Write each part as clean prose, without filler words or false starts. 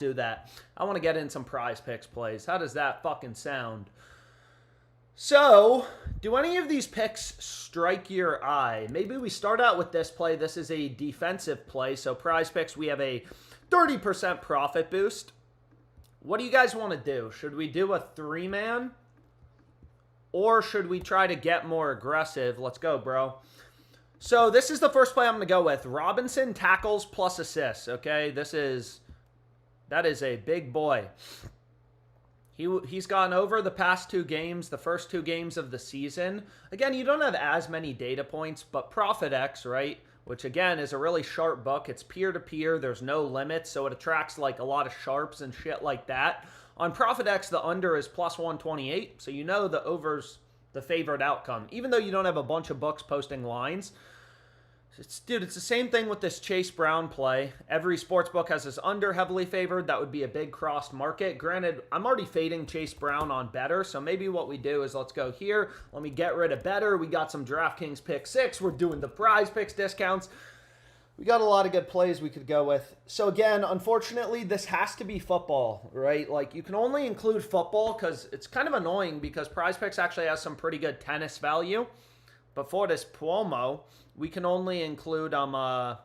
do that. I want to get in some Prize Picks plays. How does that fucking sound? So, do any of these picks strike your eye? Maybe we start out with this play. This is a defensive play. So, Prize Picks, we have a 30% profit boost. What do you guys want to do? Should we do a 3-man? Or should we try to get more aggressive? Let's go, bro. So, this is the first play I'm going to go with. Robinson tackles plus assists, okay? That is a big boy. He's gone over the past 2 games, the first 2 games of the season. Again, you don't have as many data points, but Profit X, right? Which, again, is a really sharp book. It's peer-to-peer. There's no limits, so it attracts, like, a lot of sharps and shit like that. On Profit X, the under is plus 128, so you know the over's the favorite outcome. Even though you don't have a bunch of books posting lines, dude, it's the same thing with this Chase Brown play. Every sportsbook has this under heavily favored. That would be a big crossed market. Granted, I'm already fading Chase Brown on better, so maybe what we do is let's go here. Let me get rid of better. We got some DraftKings pick 6. We're doing the Prize Picks discounts. We got a lot of good plays we could go with. So again, unfortunately, this has to be football, right? Like, you can only include football because it's kind of annoying because Prize Picks actually has some pretty good tennis value. But for this promo, we can only include football.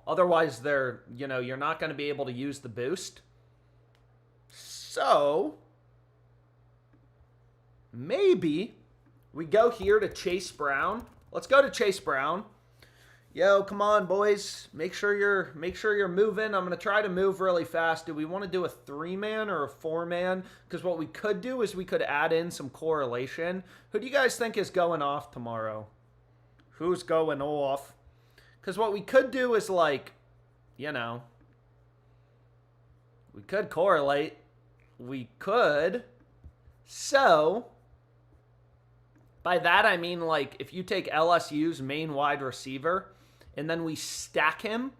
Otherwise, you're not going to be able to use the boost. So maybe we go here to Chase Brown. Let's go to Chase Brown. Yo, come on, boys. Make sure you're moving. I'm going to try to move really fast. Do we want to do a 3-man or a 4-man? Because what we could do is we could add in some correlation. Who do you guys think is going off tomorrow? Who's going off? Because what we could do is, like, we could correlate. We could. So, by that I mean, like, if you take LSU's main wide receiver and then we stack him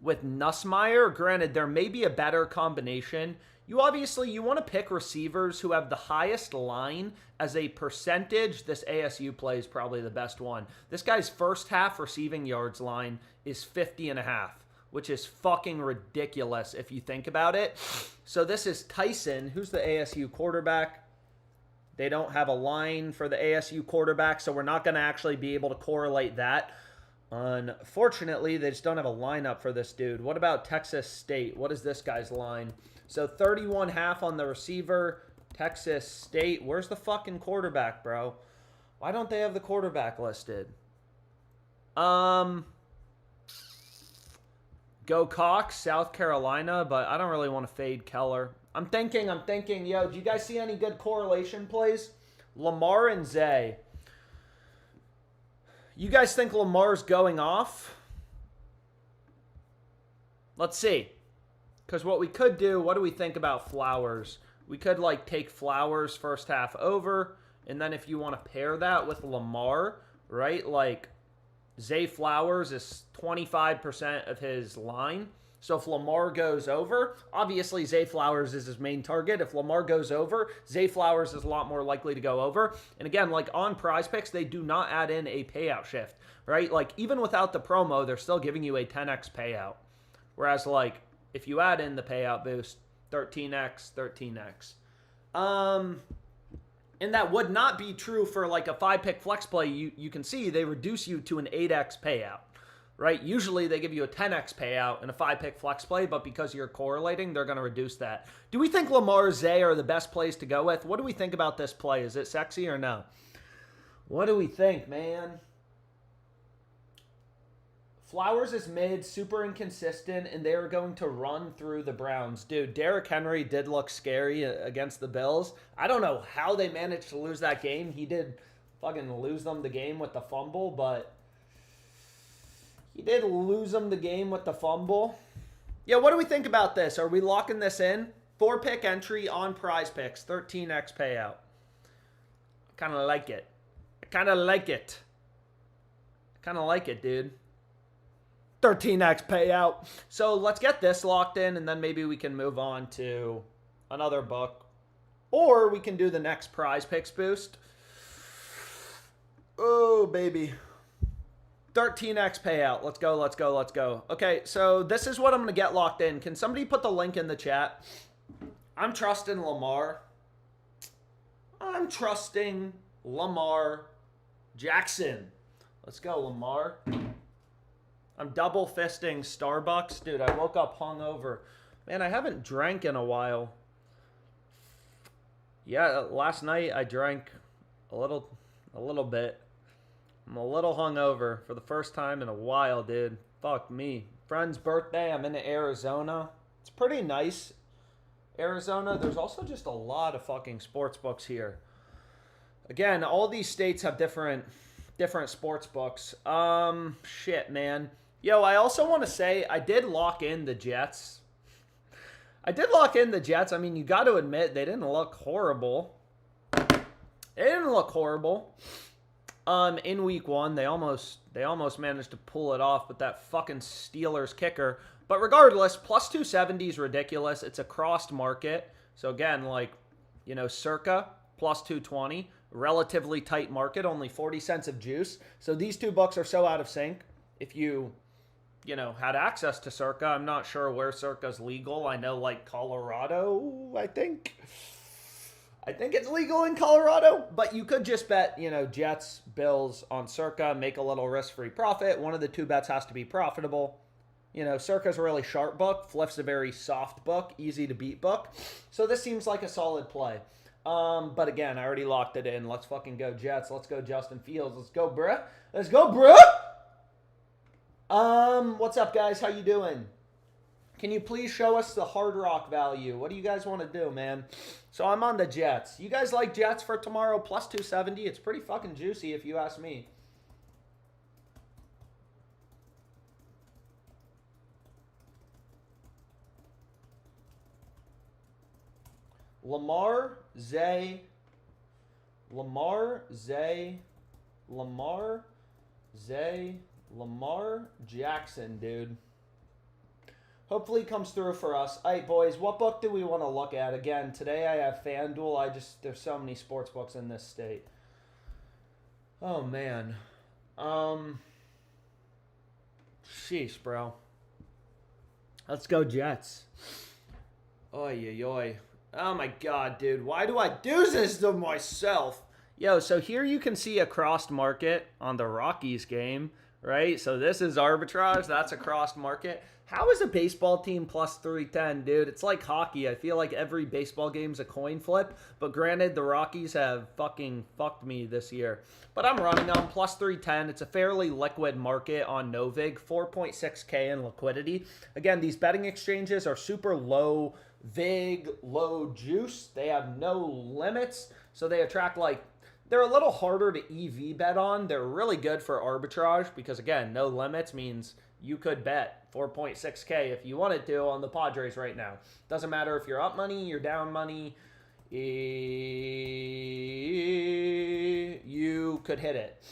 with Nussmeier, granted, there may be a better combination. You want to pick receivers who have the highest line as a percentage. This ASU play is probably the best one. This guy's first half receiving yards line is 50.5, which is fucking ridiculous if you think about it. So this is Tyson, who's the ASU quarterback. They don't have a line for the ASU quarterback, so we're not going to actually be able to correlate that. Unfortunately, they just don't have a lineup for this dude. What about Texas State? What is this guy's line? So 31.5 on the receiver. Texas State. Where's the fucking quarterback, bro? Why don't they have the quarterback listed? Go Cox, South Carolina, but I don't really want to fade Keller. I'm thinking, yo, do you guys see any good correlation plays? Lamar and Zay. You guys think Lamar's going off? Let's see. Because what we could do, what do we think about Flowers? We could, like, take Flowers first half over, and then if you want to pair that with Lamar, right, like, Zay Flowers is 25% of his line. So if Lamar goes over, obviously Zay Flowers is his main target. If Lamar goes over, Zay Flowers is a lot more likely to go over. And again, like on Prize Picks, they do not add in a payout shift, right? Like even without the promo, they're still giving you a 10x payout. Whereas like if you add in the payout boost, 13x, 13x. And that would not be true for like a 5-pick flex play. You can see they reduce you to an 8x payout. Right? Usually they give you a 10x payout in a 5-pick flex play, but because you're correlating, they're going to reduce that. Do we think Lamar, Zay are the best plays to go with? What do we think about this play? Is it sexy or no? What do we think, man? Flowers is mid, super inconsistent, and they are going to run through the Browns. Dude, Derrick Henry did look scary against the Bills. I don't know how they managed to lose that game. He did fucking lose them the game with the fumble, but he did lose them the game with the fumble. Yeah, what do we think about this? Are we locking this in? 4-pick entry on Prize Picks, 13x payout. Kind of like it. I kind of like it. Kind of like it, dude. 13x payout. So let's get this locked in, and then maybe we can move on to another book. Or we can do the next Prize Picks boost. Oh, baby. 13x payout. Let's go, let's go, let's go. Okay, so this is what I'm going to get locked in. Can somebody put the link in the chat? I'm trusting Lamar. I'm trusting Lamar Jackson. Let's go, Lamar. I'm double fisting Starbucks. Dude, I woke up hungover. Man, I haven't drank in a while. Yeah, last night I drank a little bit. I'm a little hungover for the first time in a while, dude. Fuck me. Friend's birthday. I'm in Arizona. It's pretty nice. Arizona. There's also just a lot of fucking sports books here. Again, all these states have different sports books. Shit, man. Yo, I also want to say I did lock in the Jets. I mean, you got to admit they didn't look horrible. In week one, they almost managed to pull it off with that fucking Steelers kicker. But regardless, plus 270 is ridiculous. It's a crossed market. So again, like, you know, circa plus 220. Relatively tight market, only 40 cents of juice. So these two books are so out of sync. If you know, had access to circa, I'm not sure where circa's legal. I know, like, Colorado, I think it's legal in Colorado, but you could just bet, you know, Jets, Bills on circa, make a little risk-free profit. One of the two bets has to be profitable. You know, circa's a really sharp book. Fliff's a very soft book, easy to beat book. So this seems like a solid play. But again, I already locked it in. Let's fucking go Jets. Let's go Justin Fields. Let's go, bruh. Let's go, bruh. What's up, guys? How you doing? Can you please show us the Hard Rock value? What do you guys want to do, man? So I'm on the Jets. You guys like Jets for tomorrow? Plus 270. It's pretty fucking juicy if you ask me. Lamar Jackson, dude. Hopefully comes through for us. All right, boys, what book do we want to look at? Again, today I have FanDuel. There's so many sports books in this state. Oh, man. Sheesh, bro. Let's go Jets. Oy, oy, oy. Oh, my God, dude. Why do I do this to myself? Yo, so here you can see a crossed market on the Rockies game, right? So this is arbitrage. That's a crossed market. How is a baseball team plus 310, dude? It's like hockey. I feel like every baseball game's a coin flip. But granted, the Rockies have fucking fucked me this year. But I'm running them plus 310. It's a fairly liquid market on Novig. 4.6K in liquidity. Again, these betting exchanges are super low vig, low juice. They have no limits. So they attract, like, they're a little harder to EV bet on. They're really good for arbitrage because, again, no limits means you could bet 4.6K if you wanted to on the Padres right now. Doesn't matter if you're up money, you're down money. You could hit it.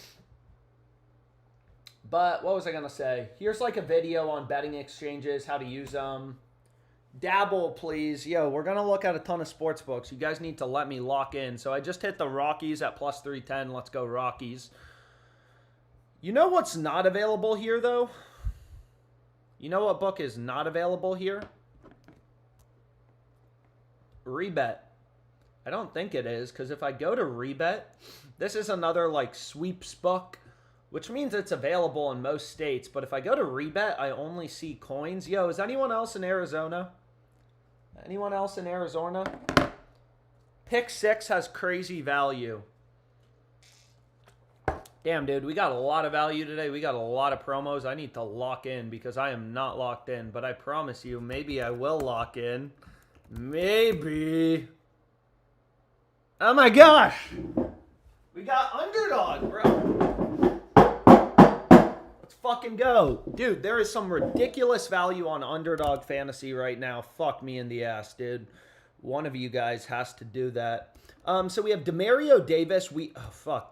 But what was I going to say? Here's like a video on betting exchanges, how to use them. Dabble, please. Yo, we're going to look at a ton of sports books. You guys need to let me lock in. So I just hit the Rockies at plus 310. Let's go Rockies. You know what's not available here, though? You know what book is not available here? Rebet. I don't think it is, because if I go to Rebet, this is another, like, sweeps book, which means it's available in most states. But if I go to Rebet, I only see coins. Yo, is anyone else in Arizona? Anyone else in Arizona? Pick 6 has crazy value. Damn, dude, we got a lot of value today. We got a lot of promos. I need to lock in because I am not locked in. But I promise you, maybe I will lock in. Maybe. Oh, my gosh. We got Underdog, bro. Let's fucking go. Dude, there is some ridiculous value on Underdog Fantasy right now. Fuck me in the ass, dude. One of you guys has to do that. So we have Demario Davis.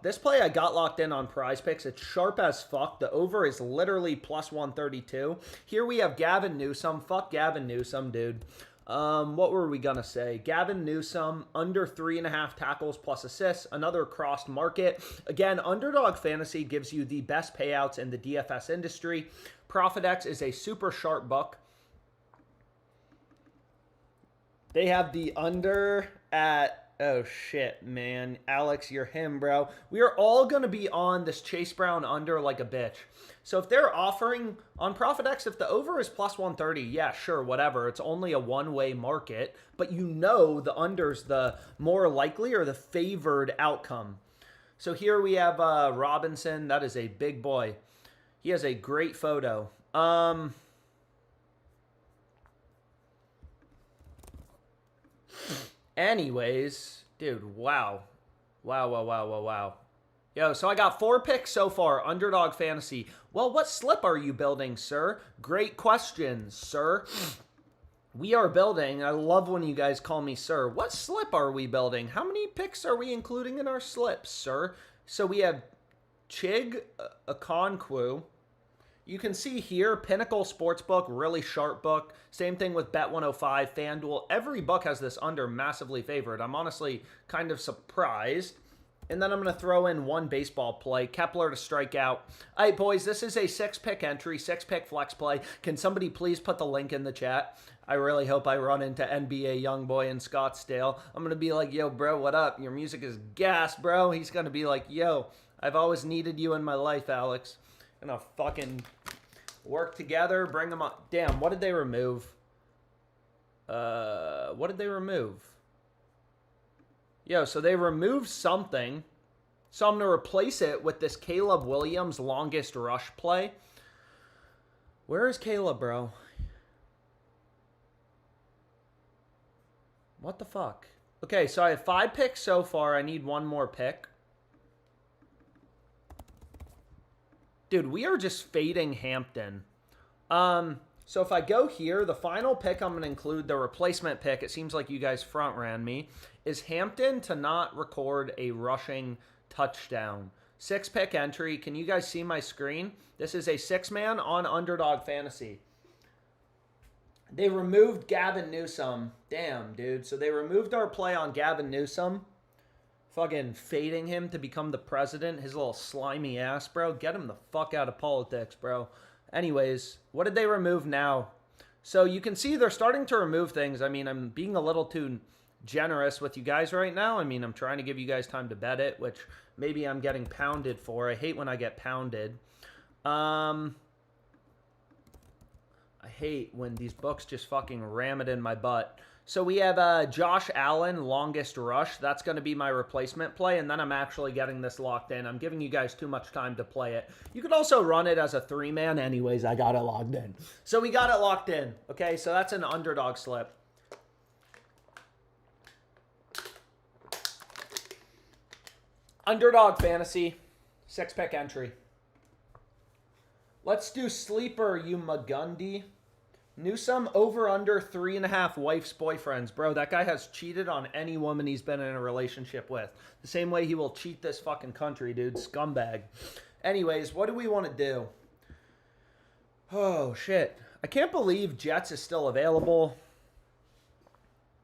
This play I got locked in on Prize Picks. It's sharp as fuck. The over is literally plus 132. Here we have Gavin Newsom. Fuck Gavin Newsom, dude. What were we gonna say? Gavin Newsom under 3.5 tackles plus assists, another crossed market. Again, Underdog Fantasy gives you the best payouts in the DFS industry. ProfitX is a super sharp book. They have the under at, oh shit, man. Alex, you're him, bro. We are all going to be on this Chase Brown under like a bitch. So if they're offering on ProfitX, if the over is plus 130, yeah, sure, whatever. It's only a one-way market, but you know the under's the more likely or the favored outcome. So here we have Robinson. That is a big boy. He has a great photo. Anyways, dude, wow. Wow. Yo, so I got 4 picks so far, Underdog Fantasy. Well, what slip are you building, sir? Great question, sir. We are building, I love when you guys call me sir. What slip are we building? How many picks are we including in our slips, sir? So we have Chig Okonkwo. You can see here, Pinnacle Sportsbook, really sharp book. Same thing with Bet105, FanDuel. Every book has this under massively favored. I'm honestly kind of surprised. And then I'm going to throw in one baseball play, Kepler to strike out. All right, boys, this is a 6-pick entry, 6-pick flex play. Can somebody please put the link in the chat? I really hope I run into NBA Youngboy in Scottsdale. I'm going to be like, yo, bro, what up? Your music is gas, bro. He's going to be like, yo, I've always needed you in my life, Alex. Gonna fucking work together, bring them up. Damn, what did they remove? What did they remove? Yo, so they removed something. So I'm gonna replace it with this Caleb Williams longest rush play. Where is Caleb, bro? What the fuck? Okay, so I have 5 picks so far. I need one more pick. Dude, we are just fading Hampton. So if I go here, the final pick I'm going to include, the replacement pick, it seems like you guys front ran me, is Hampton to not record a rushing touchdown. 6-pick entry. Can you guys see my screen? This is a 6-man on Underdog Fantasy. They removed Gavin Newsom. Damn, dude. So they removed our play on Gavin Newsom. Fucking fading him to become the president. His little slimy ass, bro. Get him the fuck out of politics, bro. Anyways, what did they remove now? So you can see they're starting to remove things. I mean, I'm being a little too generous with you guys right now. I mean, I'm trying to give you guys time to bet it, which maybe I'm getting pounded for. I hate when I get pounded. I hate when these books just fucking ram it in my butt. So we have Josh Allen, longest rush. That's going to be my replacement play, and then I'm actually getting this locked in. I'm giving you guys too much time to play it. You could also run it as a 3-man. Anyways, I got it locked in. So we got it locked in. Okay, so that's an underdog slip. Underdog Fantasy, 6-pick entry. Let's do sleeper, you Magundi. Newsom over under 3.5 wife's boyfriends. Bro, that guy has cheated on any woman he's been in a relationship with. The same way he will cheat this fucking country, dude. Scumbag. Anyways, what do we want to do? Oh, shit. I can't believe Jets is still available.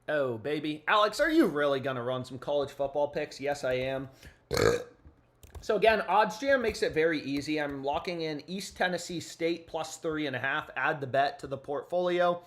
Oh, baby. Alex, are you really going to run some college football picks? Yes, I am. So again, OddsJam makes it very easy. I'm locking in East Tennessee State plus 3.5. Add the bet to the portfolio.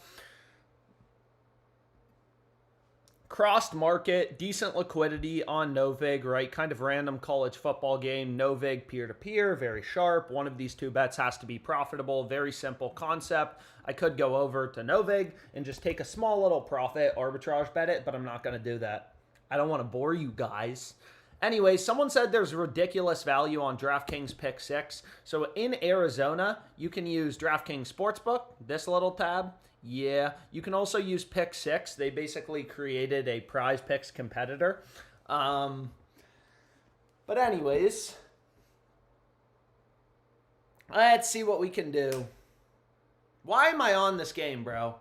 Crossed market, decent liquidity on Novig, right? Kind of random college football game. Novig peer-to-peer, very sharp. One of these two bets has to be profitable. Very simple concept. I could go over to Novig and just take a small little profit, arbitrage bet it, but I'm not going to do that. I don't want to bore you guys. Anyway, someone said there's ridiculous value on DraftKings Pick 6. So in Arizona, you can use DraftKings Sportsbook, this little tab. Yeah, you can also use Pick 6. They basically created a prize picks competitor. But anyways, let's see what we can do. Why am I on this game, bro?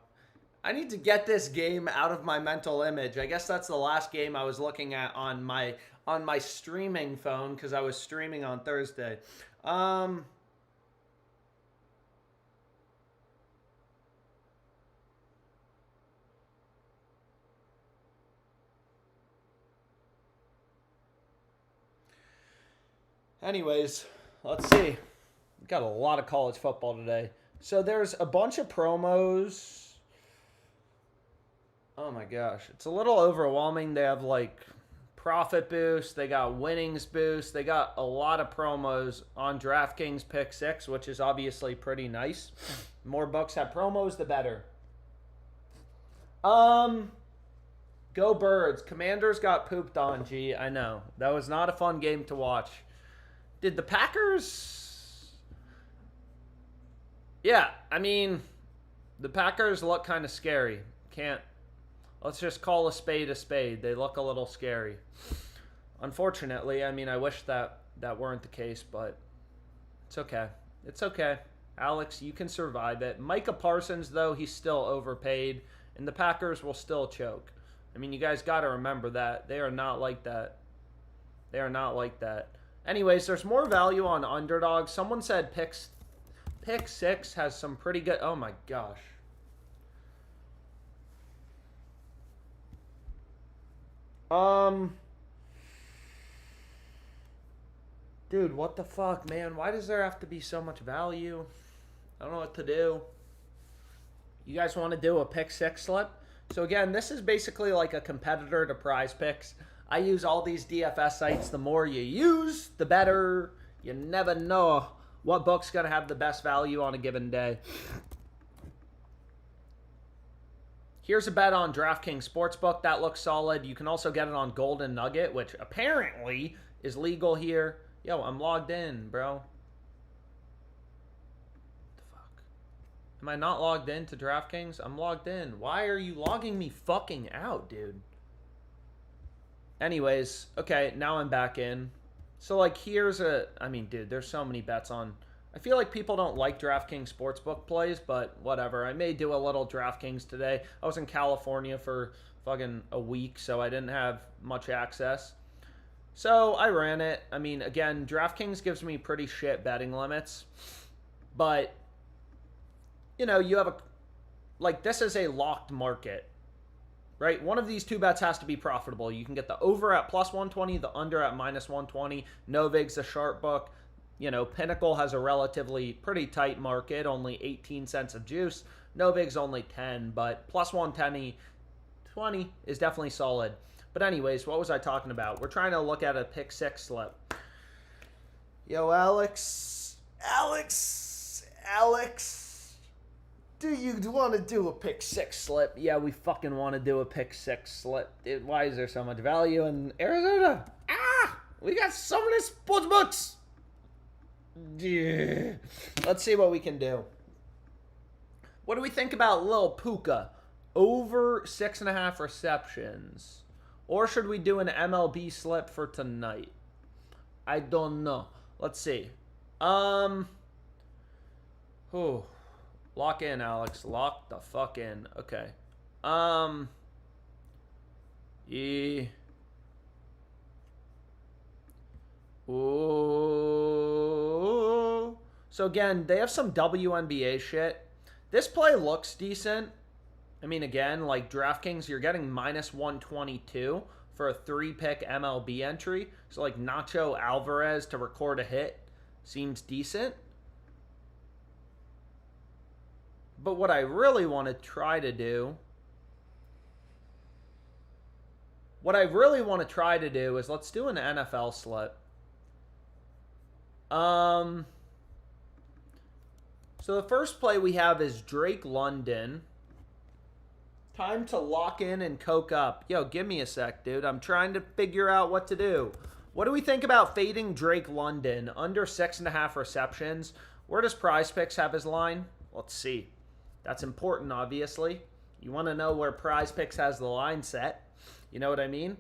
I need to get this game out of my mental image. I guess that's the last game I was looking at on my streaming phone because I was streaming on Thursday. Anyways, let's see. We've got a lot of college football today. So there's a bunch of promos. Oh my gosh. It's a little overwhelming. They have like profit boost. They got winnings boost. They got a lot of promos on DraftKings Pick 6, which is obviously pretty nice. More books have promos, the better. Go Birds. Commanders got pooped on, G. I know. That was not a fun game to watch. Did the Packers... Yeah, I mean, the Packers look kind of scary. Can't... Let's just call a spade a spade. They look a little scary. Unfortunately, I mean, I wish that weren't the case, but it's okay. It's okay. Alex, you can survive it. Micah Parsons, though, he's still overpaid, and the Packers will still choke. I mean, you guys got to remember that. They are not like that. They are not like that. Anyways, there's more value on Underdog. Someone said Pick 6 has some pretty good... Oh, my gosh. Dude, what the fuck, man? Why does there have to be so much value? I don't know what to do. You guys want to do a Pick 6 slip? So again, this is basically like a competitor to Prize Picks. I use all these DFS sites. The more you use, the better. You never know what book's going to have the best value on a given day. Here's a bet on DraftKings Sportsbook. That looks solid. You can also get it on Golden Nugget, which apparently is legal here. Yo, I'm logged in, bro. What the fuck? Am I not logged in to DraftKings? I'm logged in. Why are you logging me fucking out, dude? Anyways, okay, now I'm back in. So, like, here's a... I mean, dude, there's so many bets on... I feel like people don't like DraftKings Sportsbook plays, but whatever. I may do a little DraftKings today. I was in California for fucking a week, so I didn't have much access. So I ran it. I mean, again, DraftKings gives me pretty shit betting limits. But, you know, you have a... Like, this is a locked market, right? One of these two bets has to be profitable. You can get the over at plus 120, the under at minus 120. Novig's a sharp book. You know, Pinnacle has a relatively pretty tight market, only 18 cents of juice. Novig's only 10, but plus 120 is definitely solid. But anyways, what was I talking about? We're trying to look at a Pick 6 slip. Yo, Alex, do you want to do a Pick 6 slip? Yeah, we fucking want to do a Pick 6 slip. Dude, why is there so much value in Arizona? We got so many sports books. Yeah. Let's see what we can do. What do we think about Lil Puka? Over 6.5 receptions. Or should we do an MLB slip for tonight? I don't know. Let's see. Lock in, Alex. Lock the fuck in. Okay. Yeah. Ooh. So again, they have some WNBA shit. This play looks decent. I mean, again, like DraftKings, you're getting minus 122 for a 3-pick MLB entry. So like Nacho Alvarez to record a hit seems decent. But what I really want to try to do... is let's do an NFL slip. So the first play we have is Drake London. Time to lock in and coke up. Yo, give me a sec, dude. I'm trying to figure out what to do. What do we think about fading Drake London? Under 6.5 receptions. Where does Prize Picks have his line? Let's see. That's important, obviously. You want to know where Prize Picks has the line set. You know what I mean?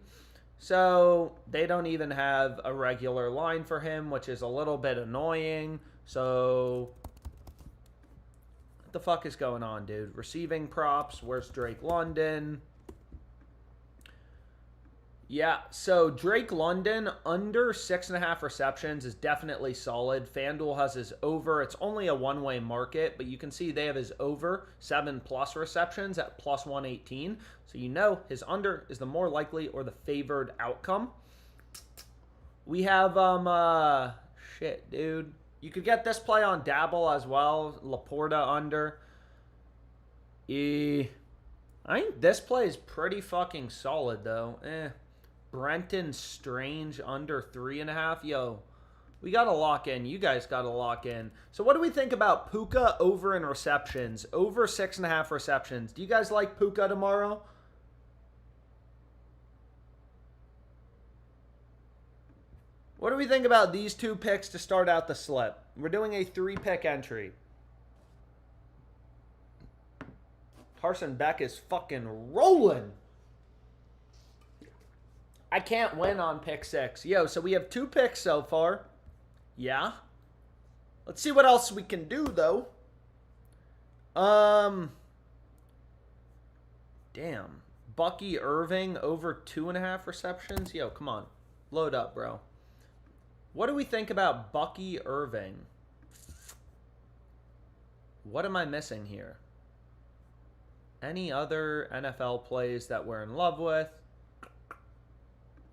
So they don't even have a regular line for him, which is a little bit annoying. So what the fuck is going on, dude? Receiving props. Where's Drake London? Yeah, so Drake London under 6.5 receptions is definitely solid. FanDuel has his over. It's only a one-way market, but you can see they have his over 7+ receptions at plus 118. So you know his under is the more likely or the favored outcome. We have shit, dude. You could get this play on Dabble as well. Laporta under. I think this play is pretty fucking solid, though. Brenton Strange under 3.5. Yo, we got to lock in. You guys got to lock in. So what do we think about Puka over in receptions? Over 6.5 receptions. Do you guys like Puka tomorrow? What do we think about these two picks to start out the slip? We're doing a 3-pick entry. Carson Beck is fucking rolling. I can't win on pick 6. Yo, so we have 2 picks so far. Yeah. Let's see what else we can do, though. Damn. Bucky Irving over 2.5 receptions. Yo, come on. Load up, bro. What do we think about Bucky Irving? What am I missing here? Any other NFL plays that we're in love with?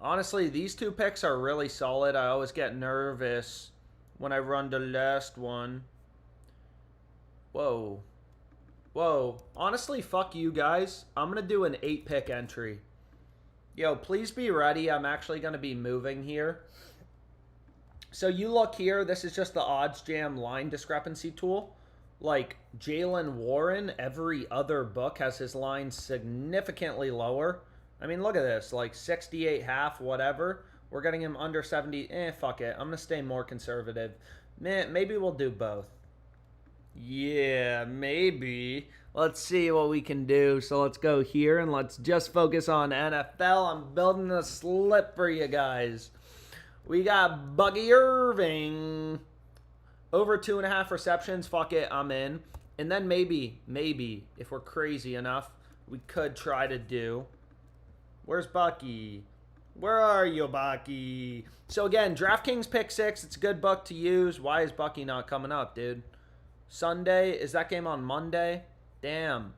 Honestly, these 2 picks are really solid. I always get nervous when I run the last one. Whoa. Whoa. Honestly, fuck you guys. I'm going to do an 8-pick entry. Yo, please be ready. I'm actually going to be moving here. So you look here. This is just the odds jam line discrepancy tool. Like Jalen Warren, every other book has his line significantly lower. I mean, look at this. Like 68.5, whatever. We're getting him under 70. Fuck it. I'm going to stay more conservative. Maybe we'll do both. Yeah, maybe. Let's see what we can do. So let's go here and let's just focus on NFL. I'm building a slip for you guys. We got Bucky Irving. Over 2.5 receptions. Fuck it. I'm in. And then maybe, if we're crazy enough, we could try to do... Where's Bucky? Where are you, Bucky? So again, DraftKings pick 6. It's a good book to use. Why is Bucky not coming up, dude? Sunday? Is that game on Monday? Damn.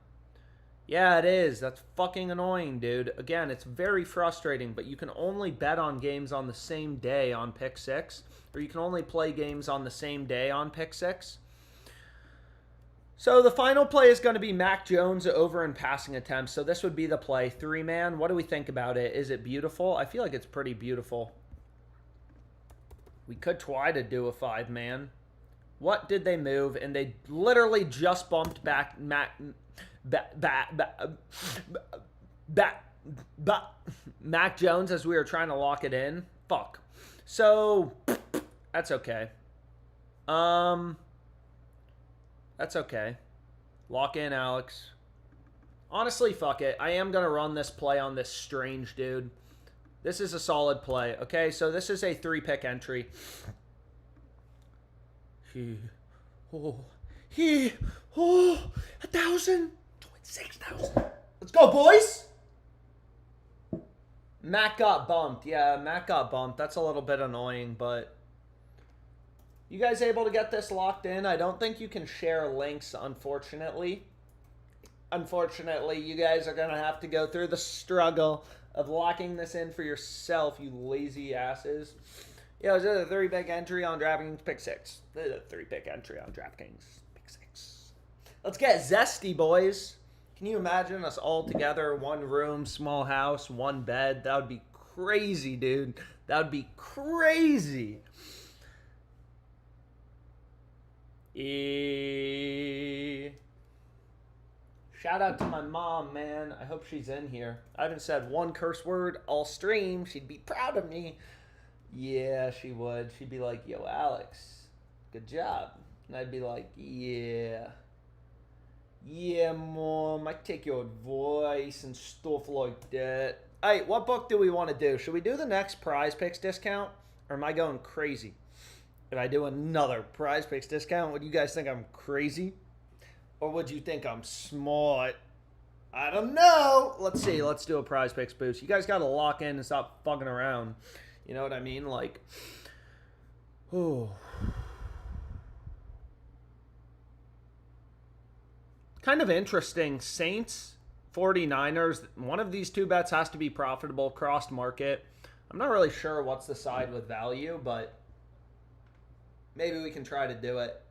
Yeah, it is. That's fucking annoying, dude. Again, it's very frustrating, but you can only bet on games on the same day on pick 6. Or you can only play games on the same day on pick 6. So the final play is going to be Mac Jones over in passing attempts. So this would be the play. 3-man. What do we think about it? Is it beautiful? I feel like it's pretty beautiful. We could try to do a 5-man. What did they move? And they literally just bumped back Mac Jones as we were trying to lock it in. Fuck. So that's okay. That's okay. Lock in, Alex. Honestly, fuck it. I am going to run this play on this Strange dude. This is a solid play. Okay, so this is a 3-pick entry. 1,000. 26,000. Let's go, boys. Mac got bumped. Yeah, Mac got bumped. That's a little bit annoying, but... You guys able to get this locked in? I don't think you can share links, unfortunately. Unfortunately, you guys are going to have to go through the struggle of locking this in for yourself, you lazy asses. Yeah, is it a 3-pick entry on DraftKings pick 6? This is a 3-pick entry on DraftKings pick 6. Let's get zesty, boys. Can you imagine us all together, one room, small house, one bed? That would be crazy, dude. That would be crazy. Shout out to my mom, man. I hope she's in here. I haven't said one curse word all stream. She'd be proud of me. Yeah, she would. She'd be like, yo, Alex, good job. And I'd be like, yeah. Yeah, Mom, I take your advice and stuff like that. Hey, what book do we want to do? Should we do the next Prize Picks discount? Or am I going crazy? If I do another Prize Picks discount, would you guys think I'm crazy? Or would you think I'm smart? I don't know. Let's see. Let's do a Prize Picks boost. You guys got to lock in and stop fucking around. You know what I mean? Like, oh. Kind of interesting. Saints, 49ers. One of these two bets has to be profitable. Crossed market. I'm not really sure what's the side with value, but Maybe we can try to do it.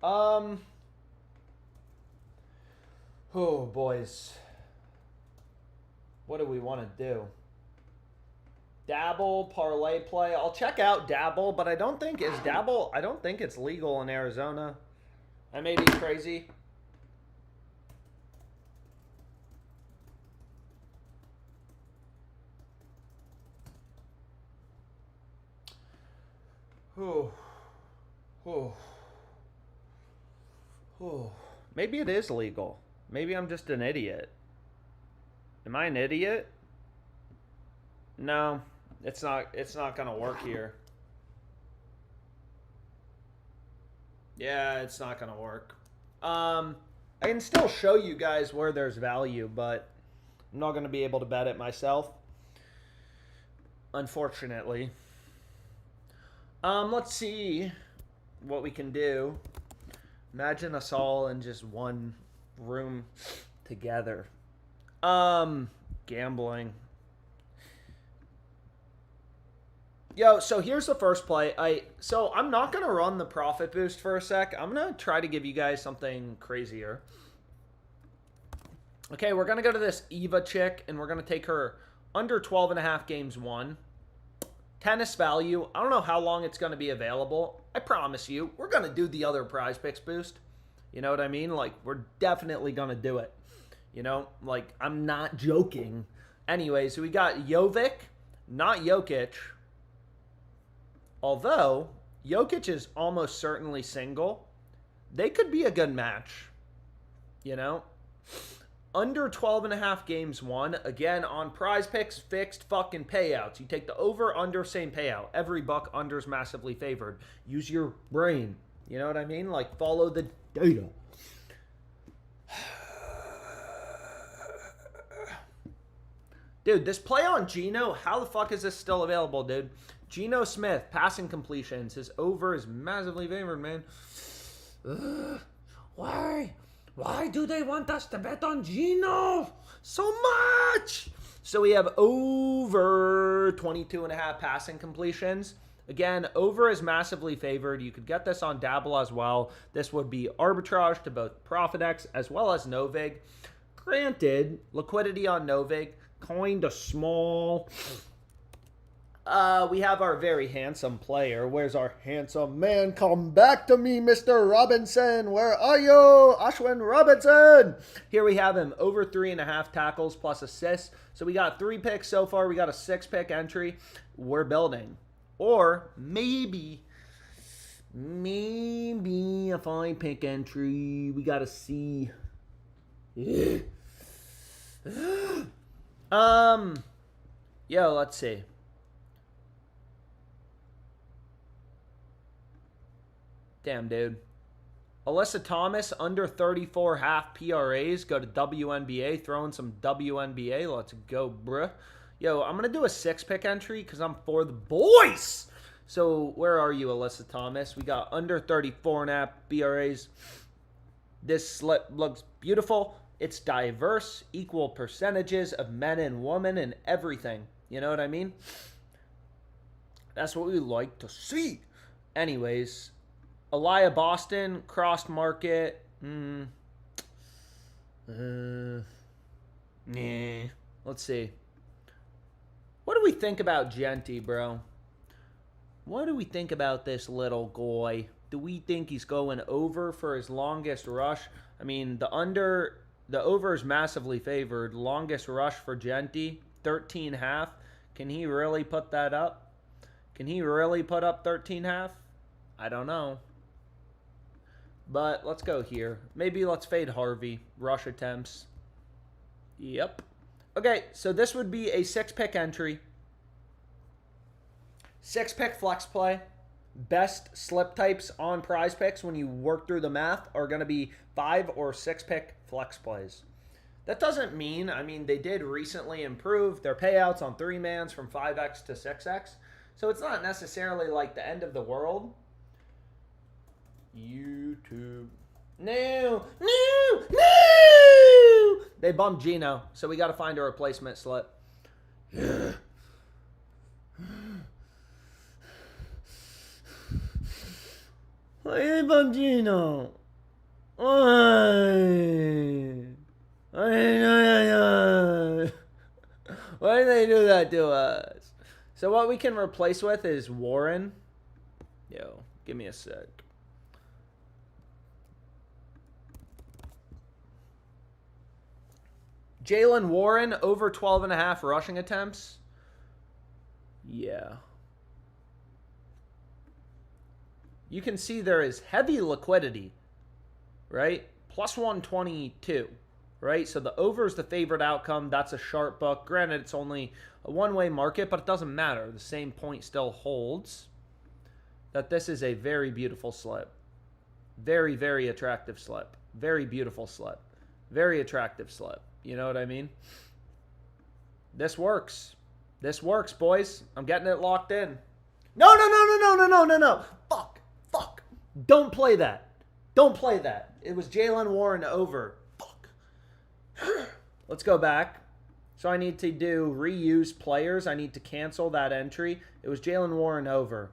Oh, boys. What do we want to do? Dabble, parlay play. I'll check out Dabble, but I don't think it's legal in Arizona. I may be crazy. Maybe it is legal. Maybe I'm just an idiot. Am I an idiot? No, it's not gonna work here. Yeah, it's not gonna work. I can still show you guys where there's value, but I'm not gonna be able to bet it myself, unfortunately. Let's see what we can do. Imagine us all in just one room together. Gambling. Yo, so here's the first play. I'm not going to run the profit boost for a sec. I'm going to try to give you guys something crazier. Okay, we're going to go to this Eva chick, and we're going to take her under 12.5 games won. Tennis value. I don't know how long it's going to be available. I promise you, we're going to do the other prize picks boost. You know what I mean? Like, we're definitely going to do it. You know, like, I'm not joking. Anyways, we got Jovic, not Jokic. Although, Jokic is almost certainly single. They could be a good match. You know? Under 12.5 games won. Again, on prize picks, fixed fucking payouts. You take the over, under, same payout. Every buck under is massively favored. Use your brain. You know what I mean? Like, follow the data. Dude, this play on Geno, how the fuck is this still available, dude? Geno Smith, passing completions. His over is massively favored, man. Why? Why do they want us to bet on Geno so much? So we have over 22.5 passing completions. Again, over is massively favored. You could get this on Dabble as well. This would be arbitrage to both ProfitX as well as Novig. Granted, liquidity on Novig, kind of small. We have our very handsome player. Where's our handsome man? Come back to me, Mr. Robinson. Where are you? Ashwin Robinson. Here we have him. Over 3.5 tackles plus assists. So we got 3 picks so far. We got a 6-pick entry. We're building. Or maybe a 5-pick entry. We got to see. Yo, let's see. Damn, dude. Alyssa Thomas, under 34 half PRAs. Go to WNBA. Throw in some WNBA. Let's go, bruh. Yo, I'm going to do a 6-pick entry because I'm for the boys. So, where are you, Alyssa Thomas? We got under 34 half PRAs. This slip looks beautiful. It's diverse, equal percentages of men and women and everything. You know what I mean? That's what we like to see. Anyways, Elia Boston, crossed market. Nah. Let's see. What do we think about Genty, bro? What do we think about this little guy? Do we think he's going over for his longest rush? I mean, the over is massively favored. Longest rush for Genty, 13.5. Can he really put that up? Can he really put up 13.5? I don't know. But let's go here. Maybe let's fade Harvey. Rush attempts. Yep. Okay, so this would be a 6-pick entry. 6-pick flex play. Best slip types on prize picks when you work through the math are going to be 5 or 6-pick flex plays. That doesn't mean, they did recently improve their payouts on 3-mans from 5x to 6x. So it's not necessarily like the end of the world. YouTube. No! They bumped Gino, so we got to find a replacement slip. Why they bumped Gino? Why? Why did they do that to us? So what we can replace with is Warren. Yo, give me a sec. Jalen Warren over 12.5 rushing attempts. Yeah. You can see there is heavy liquidity, right? Plus 122, right? So the over is the favorite outcome. That's a sharp book. Granted, it's only a one-way market, but it doesn't matter. The same point still holds that this is a very beautiful slip. Very, very attractive slip. Very beautiful slip. Very attractive slip. You know what I mean? This works. This works, boys. I'm getting it locked in. No. Fuck. Don't play that. Don't play that. It was Jalen Warren over. Fuck. Let's go back. So I need to do reuse players. I need to cancel that entry. It was Jalen Warren over.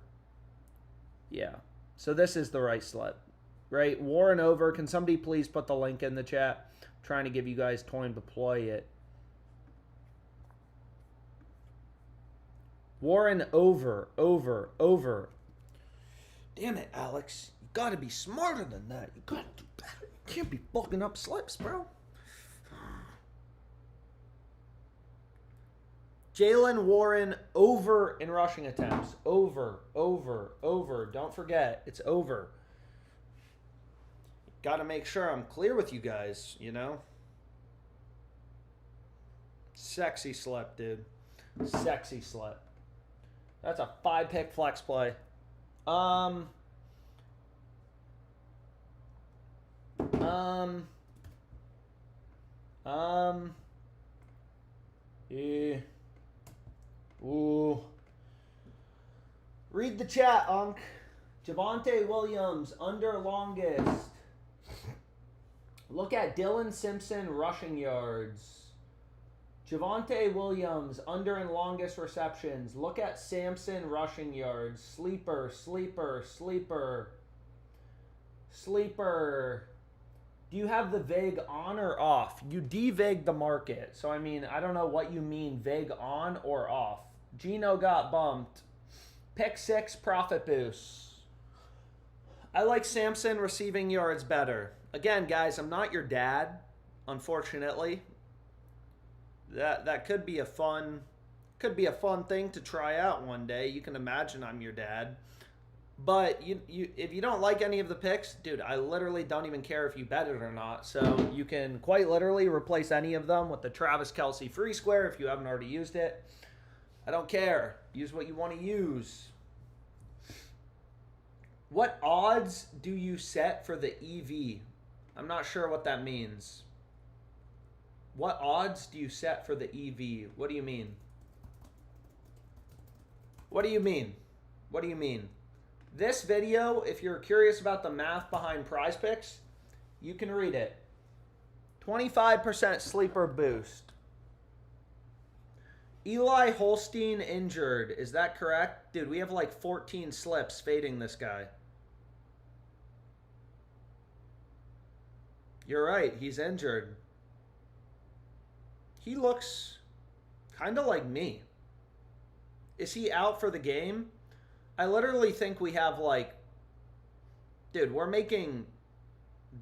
Yeah. So this is the right slip. Right? Warren over. Can somebody please put the link in the chat? I'm trying to give you guys time to play it. Warren over. Damn it, Alex. You gotta be smarter than that. You gotta do better. You can't be fucking up slips, bro. Jalen Warren over in rushing attempts. Over. Don't forget, it's over. Gotta make sure I'm clear with you guys, you know? Sexy slip, dude. Sexy slip. That's a 5-pick flex play. Yeah. Ooh. Read the chat, Unc. Javonte Williams, under longest. Look at Dylan Simpson rushing yards. Javonte Williams, under and longest receptions. Look at Sampson rushing yards. Sleeper. Do you have the VIG on or off? You de-VIG the market. So, I mean, I don't know what you mean VIG on or off. Gino got bumped. Pick 6, profit boost. I like Sampson receiving yards better. Again, guys, I'm not your dad, unfortunately. That could be a fun thing to try out one day. You can imagine I'm your dad. But if you don't like any of the picks, dude, I literally don't even care if you bet it or not. So you can quite literally replace any of them with the Travis Kelce free square if you haven't already used it. I don't care. Use what you want to use. What odds do you set for the EV? I'm not sure what that means. What odds do you set for the EV? What do you mean? What do you mean? This video, if you're curious about the math behind Prize Picks, you can read it. 25% sleeper boost. Eli Holstein injured. Is that correct? Dude, we have like 14 slips fading this guy. You're right. He's injured. He looks kind of like me. Is he out for the game? I literally think we have like... Dude, we're making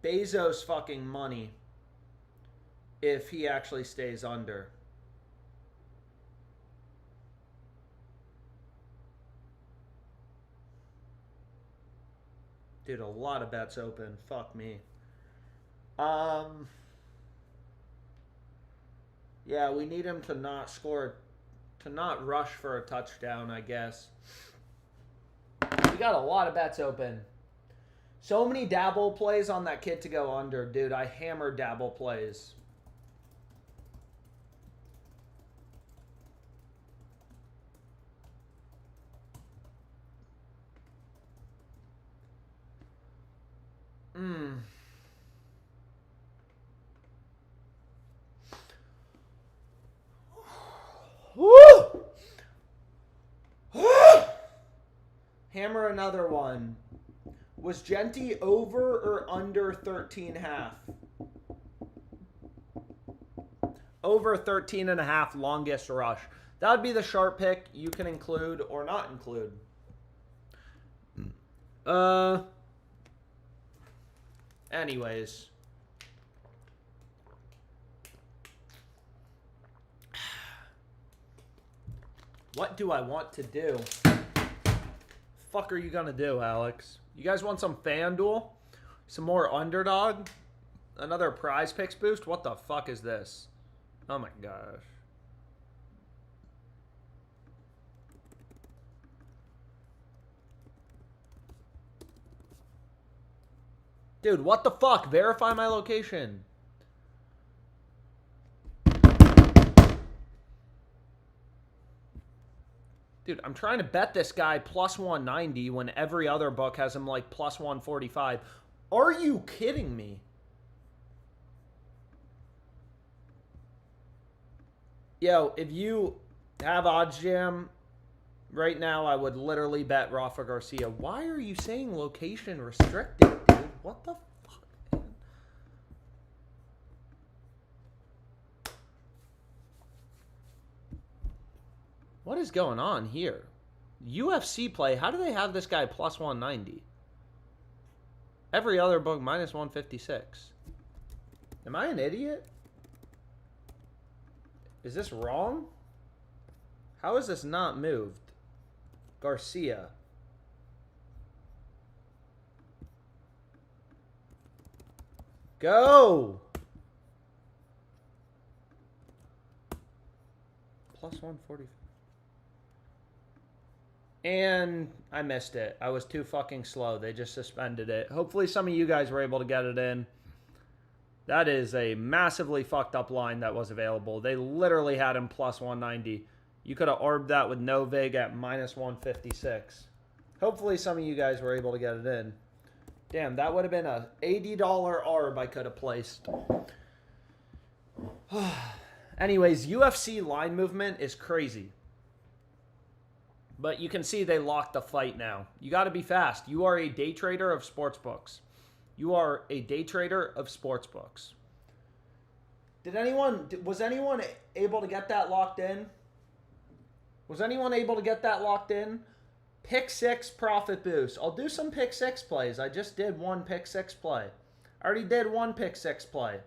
Bezos fucking money if he actually stays under. Dude, a lot of bets open. Fuck me. Yeah, we need him to not score, to not rush for a touchdown, I guess. We got a lot of bets open. So many dabble plays on that kid to go under. Dude, I hammer dabble plays. Hammer another one. Was Genty over or under 13.5? Over 13.5 longest rush. That would be the sharp pick you can include or not include. Anyways. What do I want to do? Fuck are you gonna do, Alex? You guys want some FanDuel? Some more Underdog? Another prize picks boost? What the fuck is this? Oh my gosh. Dude, what the fuck? Verify my location. Dude, I'm trying to bet this guy plus 190 when every other book has him like plus 145. Are you kidding me? Yo, if you have OddsJam right now, I would literally bet Rafa Garcia. Why are you saying location restricted, dude? What the fuck, man? What is going on here? UFC play, how do they have this guy plus 190? Every other book minus 156. Am I an idiot? Is this wrong? How is this not moved? Garcia. Go! Plus 140. And I missed it. I was too fucking slow. They just suspended it. Hopefully some of you guys were able to get it in. That is a massively fucked up line that was available. They literally had him plus 190. You could have orbed that with no vig at minus 156. Hopefully some of you guys were able to get it in. Damn, that would have been a $80 arb I could have placed. Anyways, UFC line movement is crazy. But you can see they locked the fight now. You got to be fast. You are a day trader of sportsbooks. You are a day trader of sportsbooks. Was anyone able to get that locked in? Was anyone able to get that locked in? Pick 6 profit boost. I'll do some pick 6 plays. I just did one pick 6 play. I already did one pick 6 play.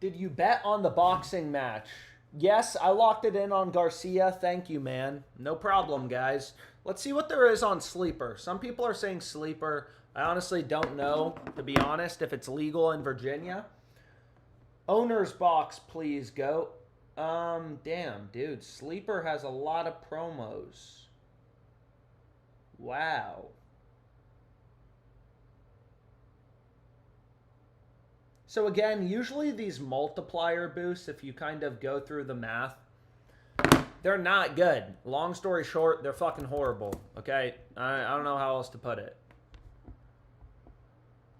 Did you bet on the boxing match? Yes, I locked it in on Garcia. Thank you, man. No problem, guys. Let's see what there is on Sleeper. Some people are saying Sleeper. I honestly don't know, to be honest, if it's legal in Virginia. Owner's box, please, go. Damn, dude. Sleeper has a lot of promos. Wow. So again, usually these multiplier boosts, if you kind of go through the math, they're not good. Long story short, they're fucking horrible. Okay? I don't know how else to put it.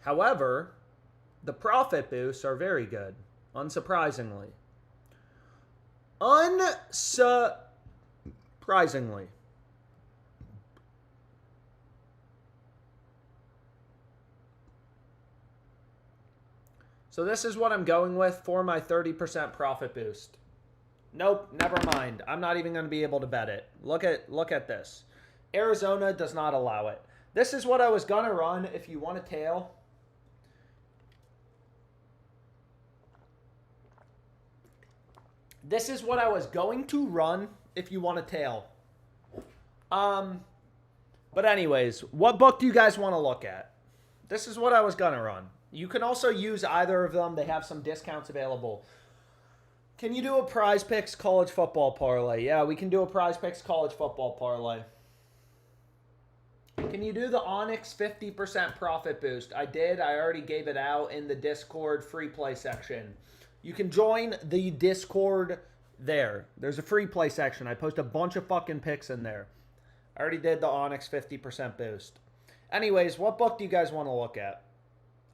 However, the profit boosts are very good. Unsurprisingly. Unsurprisingly. So this is what I'm going with for my 30% profit boost. Nope, never mind. I'm not even going to be able to bet it. Look at this. Arizona does not allow it. This is what I was going to run if you want a tail. This is what I was going to run if you want a tail. But anyways, what book do you guys want to look at? This is what I was going to run. You can also use either of them. They have some discounts available. Can you do a Prize Picks college football parlay? Yeah, we can do a Prize Picks college football parlay. Can you do the Onyx 50% profit boost? I did. I already gave it out in the Discord free play section. You can join the Discord there. There's a free play section. I post a bunch of fucking picks in there. I already did the Onyx 50% boost. Anyways, what book do you guys want to look at?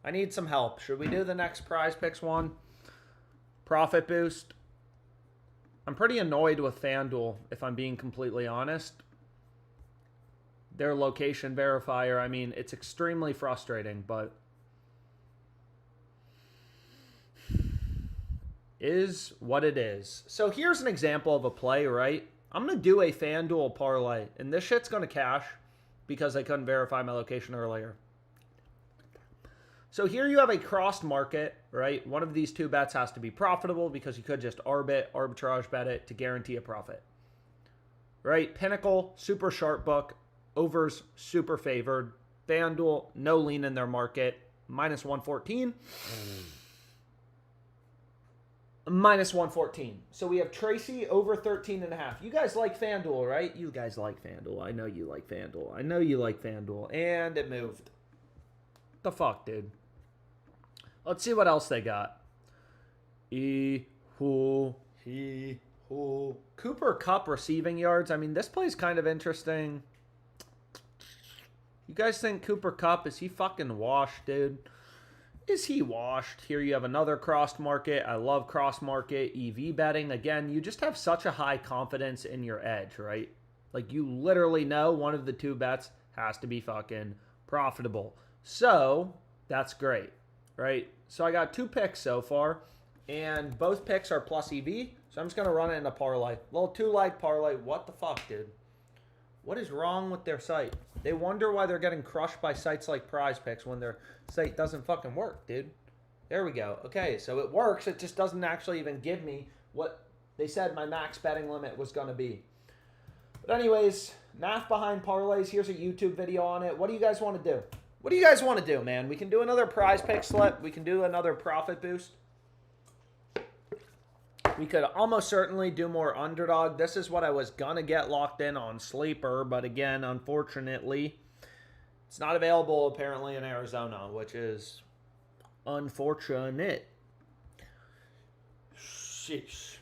I need some help. Should we do the next Prize Picks one? Profit boost. I'm pretty annoyed with FanDuel, if I'm being completely honest. Their location verifier, I mean, it's extremely frustrating, but is what it is. So here's an example of a play, right? I'm going to do a FanDuel parlay, and this shit's going to cash because I couldn't verify my location earlier. So here you have a crossed market, right? One of these two bets has to be profitable because you could just arbitrage bet it to guarantee a profit. Right? Pinnacle, super sharp book. Overs, super favored. FanDuel, no lean in their market. Minus 114. Minus 114. So we have Tracy over 13.5. You guys like FanDuel, right? You guys like FanDuel. I know you like FanDuel. I know you like FanDuel. And it moved. The fuck, dude? Let's see what else they got. Cooper Kupp receiving yards. I mean, this play's kind of interesting. You guys think Cooper Kupp, is he fucking washed, dude? Is he washed? Here you have another crossed market. I love cross market EV betting. Again, you just have such a high confidence in your edge, right? Like, you literally know one of the two bets has to be fucking profitable. So, that's great, right? So, I got 2 picks so far, and both picks are plus EV. So, I'm just going to run it in a parlay. Little 2-leg parlay. What the fuck, dude? What is wrong with their site? They wonder why they're getting crushed by sites like Prize Picks when their site doesn't fucking work, dude. There we go. Okay, so it works. It just doesn't actually even give me what they said my max betting limit was going to be. But anyways, math behind parlays. Here's a YouTube video on it. What do you guys want to do? What do you guys want to do, man? We can do another Prize Pick slip. We can do another profit boost. We could almost certainly do more Underdog. This is what I was going to get locked in on Sleeper. But again, unfortunately, it's not available apparently in Arizona, which is unfortunate. Sheesh.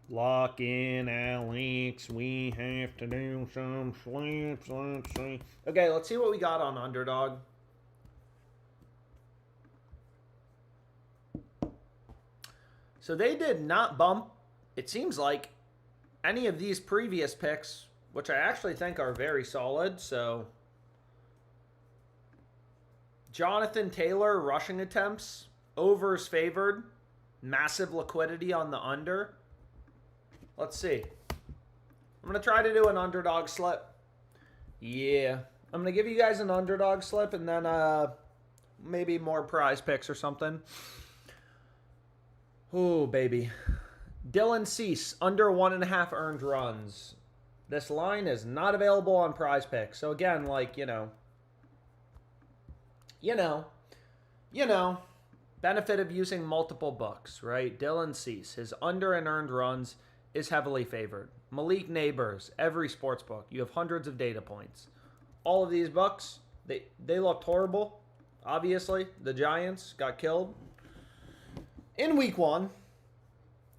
Lock in, Alex. We have to do some slips. Let's see. Okay, let's see what we got on Underdog. So they did not bump, it seems like, any of these previous picks, which I actually think are very solid. So Jonathan Taylor, rushing attempts, overs favored, massive liquidity on the under. Let's see. I'm going to try to do an Underdog slip. Yeah. I'm going to give you guys an Underdog slip and then maybe more Prize Picks or something. Oh, baby. Dylan Cease, under 1.5 earned runs. This line is not available on Prize Picks. So, again, like, you know, benefit of using multiple books, right? Dylan Cease, his under and earned runs is heavily favored. Malik Neighbors, every sports book. You have hundreds of data points. All of these books, they looked horrible. Obviously, the Giants got killed in week 1.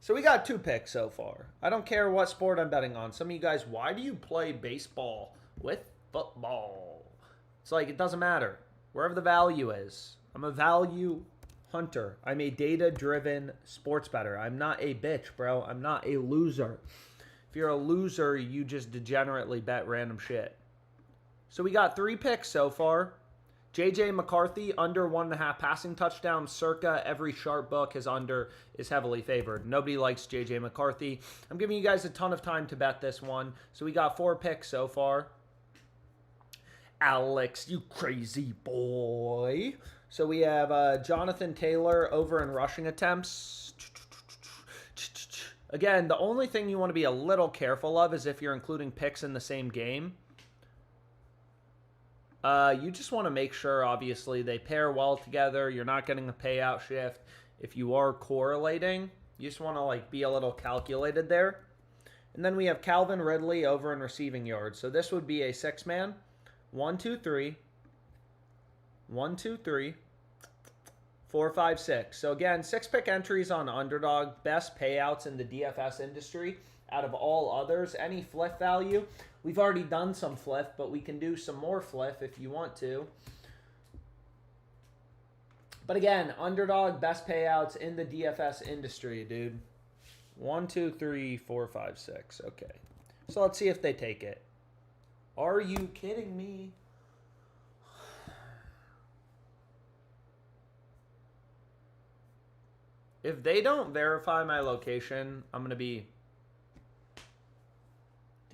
So we got 2 picks so far. I don't care what sport I'm betting on. Some of you guys, why do you play baseball with football? It's like, it doesn't matter. Wherever the value is. I'm a value hunter. I'm a data-driven sports bettor. I'm not a bitch, bro. I'm not a loser. If you're a loser, you just degenerately bet random shit. So we got 3 picks so far. J.J. McCarthy, under 1.5 passing touchdowns. Circa every sharp book, his under is heavily favored. Nobody likes J.J. McCarthy. I'm giving you guys a ton of time to bet this one. So we got 4 picks so far. Alex, you crazy boy. So we have Jonathan Taylor over in rushing attempts. Again, the only thing you want to be a little careful of is if you're including picks in the same game. You just want to make sure, obviously, they pair well together. You're not getting a payout shift. If you are correlating, you just want to like be a little calculated there. And then we have Calvin Ridley over in receiving yards. So this would be a 6-man. 1, 2, 3. 1, 2, 3. 4, 5, 6. So again, 6-pick entries on Underdog. Best payouts in the DFS industry out of all others. Any flip value. We've already done some flip, but we can do some more flip if you want to. But again, Underdog, best payouts in the DFS industry, dude. 1, 2, 3, 4, 5, 6. Okay. So let's see if they take it. Are you kidding me? If they don't verify my location, I'm going to be...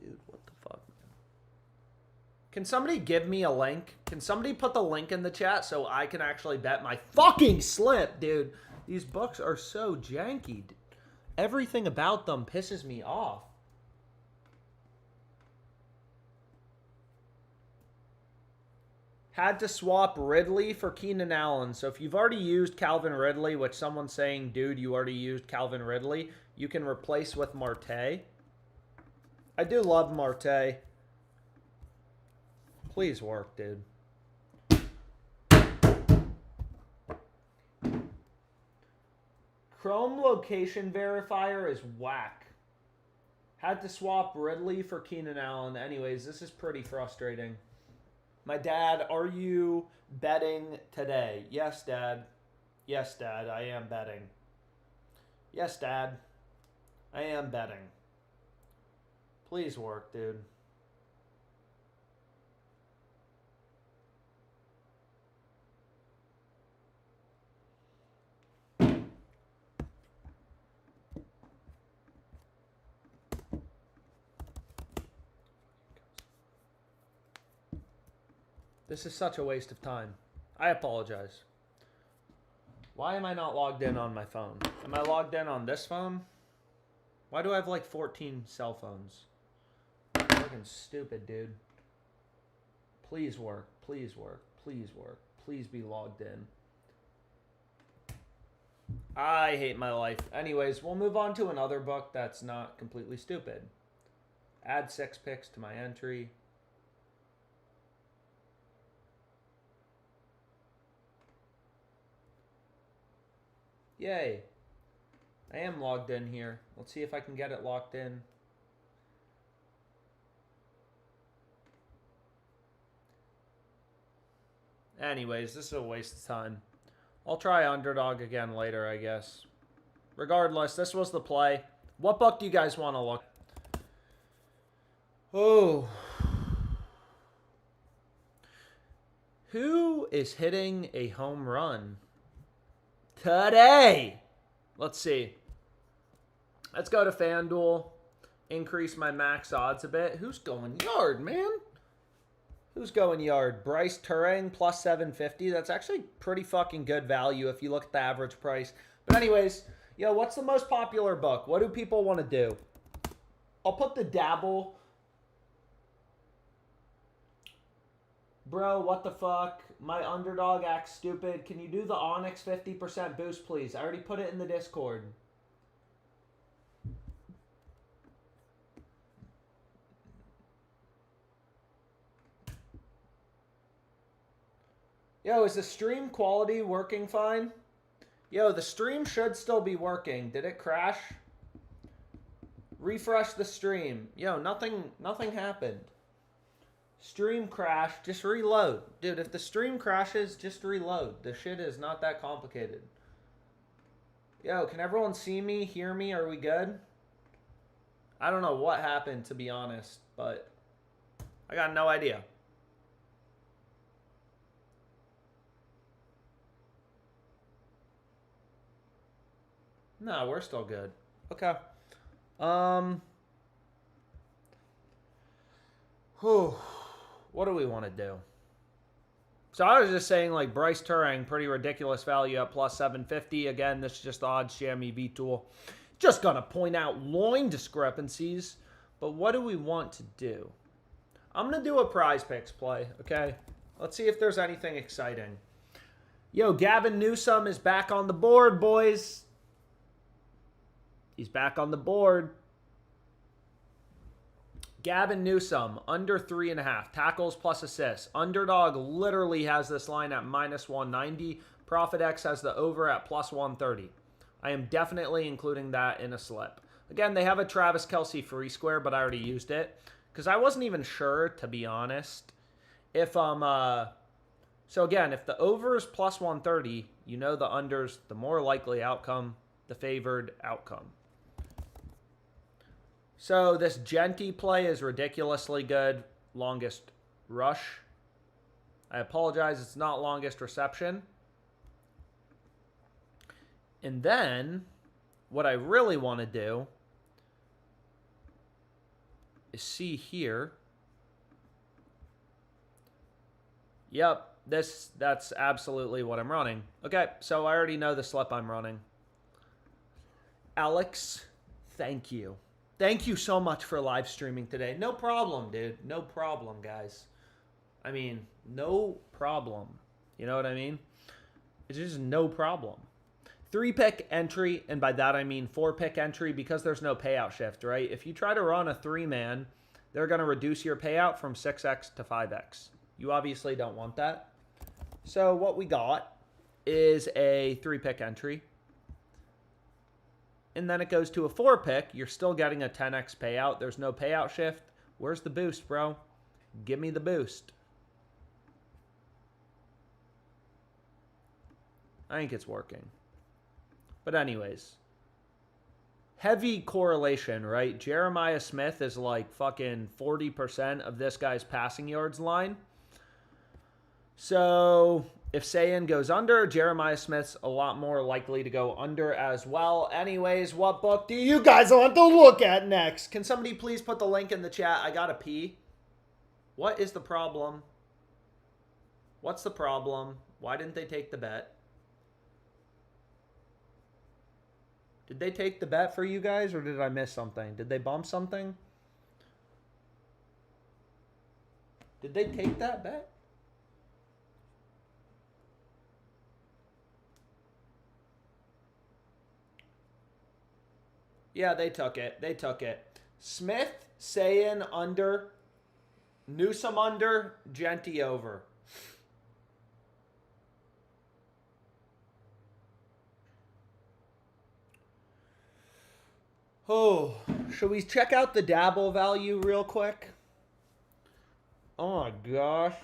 Dude, what the fuck, man? Can somebody give me a link? Can somebody put the link in the chat so I can actually bet my fucking slip, dude? These books are so janky. Everything about them pisses me off. Had to swap Ridley for Keenan Allen. So if you've already used Calvin Ridley, which someone's saying, dude, you already used Calvin Ridley, you can replace with Marte. I do love Marte. Please work, dude. Chrome location verifier is whack. Had to swap Ridley for Keenan Allen. Anyways, this is pretty frustrating. My dad, are you betting today? Yes, Dad. Yes, Dad, I am betting. Yes, Dad. I am betting. Please work, dude. This is such a waste of time. I apologize. Why am I not logged in on my phone? Am I logged in on this phone? Why do I have like 14 cell phones? Fucking stupid, dude. Please work. Please work. Please work. Please be logged in. I hate my life. Anyways, we'll move on to another book that's not completely stupid. Add 6 picks to my entry. Yay. I am logged in here. Let's see if I can get it locked in. Anyways, this is a waste of time. I'll try Underdog again later, I guess. Regardless, this was the play. What book do you guys want to look? Oh. Who is hitting a home run today? Let's see. Let's go to FanDuel. Increase my max odds a bit. Who's going yard, man? Who's going yard? Bryce Turing plus 750. That's actually pretty fucking good value if you look at the average price. But anyways, yo, what's the most popular book? What do people want to do? I'll put the Dabble. Bro, what the fuck? My Underdog acts stupid. Can you do the Onyx 50% boost, please? I already put it in the Discord. Yo, is the stream quality working fine? Yo, the stream should still be working. Did it crash? Refresh the stream. Yo, nothing happened. Stream crash, just reload. Dude, if the stream crashes, just reload. The shit is not that complicated. Yo, can everyone see me, hear me? Are we good? I don't know what happened, to be honest, but I got no idea. No, we're still good. Okay. What do we want to do? So I was just saying, like, Bryce Turing, pretty ridiculous value at plus 750. Again, this is just the odds jam EV tool. Just going to point out loin discrepancies. But what do we want to do? I'm going to do a prize picks play, okay? Let's see if there's anything exciting. Yo, Gavin Newsom is back on the board, boys. He's back on the board. Gavin Newsom, under 3.5. Tackles plus assists. Underdog literally has this line at minus 190. Profit X has the over at plus 130. I am definitely including that in a slip. Again, they have a Travis Kelce free square, but I already used it. Because I wasn't even sure, to be honest, if so again, if the over is plus 130, you know the under's the more likely outcome, the favored outcome. So this Genty play is ridiculously good. Longest rush. I apologize, it's not longest reception. And then, what I really want to do is see here. Yep, that's absolutely what I'm running. Okay, so I already know the slip I'm running. Alex, thank you. Thank you so much for live streaming today. No problem, dude. No problem, guys. I mean, no problem. You know what I mean? It's just no problem. 3-pick entry, and by that I mean 4-pick entry because there's no payout shift, right? If you try to run a 3-man, they're going to reduce your payout from 6x to 5x. You obviously don't want that. So what we got is a 3-pick entry. And then it goes to a 4-pick. You're still getting a 10x payout. There's no payout shift. Where's the boost, bro? Give me the boost. I think it's working. But anyways. Heavy correlation, right? Jeremiah Smith is like fucking 40% of this guy's passing yards line. So if Sayan goes under, Jeremiah Smith's a lot more likely to go under as well. Anyways, what book do you guys want to look at next? Can somebody please put the link in the chat? I gotta pee. What is the problem? What's the problem? Why didn't they take the bet? Did they take the bet for you guys, or did I miss something? Did they bump something? Did they take that bet? Yeah, they took it. They took it. Smith, Sayan under, Newsom under, Genty over. Oh, should we check out the Dabble value real quick? Oh my gosh.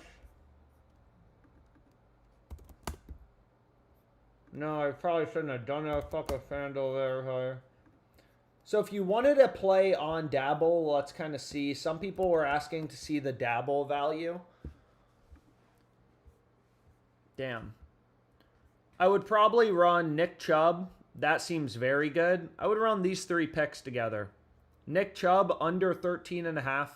No, I probably shouldn't have done that. Fuck a FanDuel there higher. So if you wanted to play on Dabble, let's kind of see. Some people were asking to see the Dabble value. Damn. I would probably run Nick Chubb. That seems very good. I would run these 3 picks together. Nick Chubb under 13.5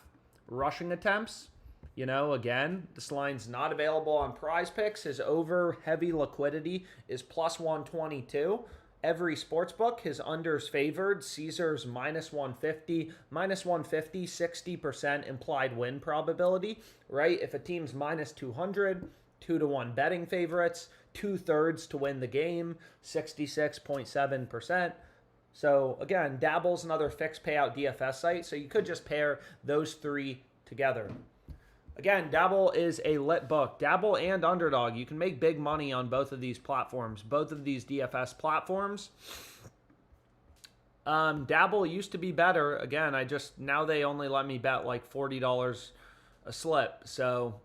rushing attempts. You know, again, this line's not available on Prize Picks. His over heavy liquidity is plus 122. Every sportsbook, his unders favored. Caesars minus 150. Minus 150, 60% implied win probability, right? If a team's minus 200, 2-1 betting favorites, 2/3 to win the game, 66.7%. So again, Dabble's another fixed payout DFS site, so you could just pair those 3 together. Again, Dabble is a lit book. Dabble and Underdog. You can make big money on both of these platforms, both of these DFS platforms. Dabble used to be better. Again, now they only let me bet like $40 a slip. So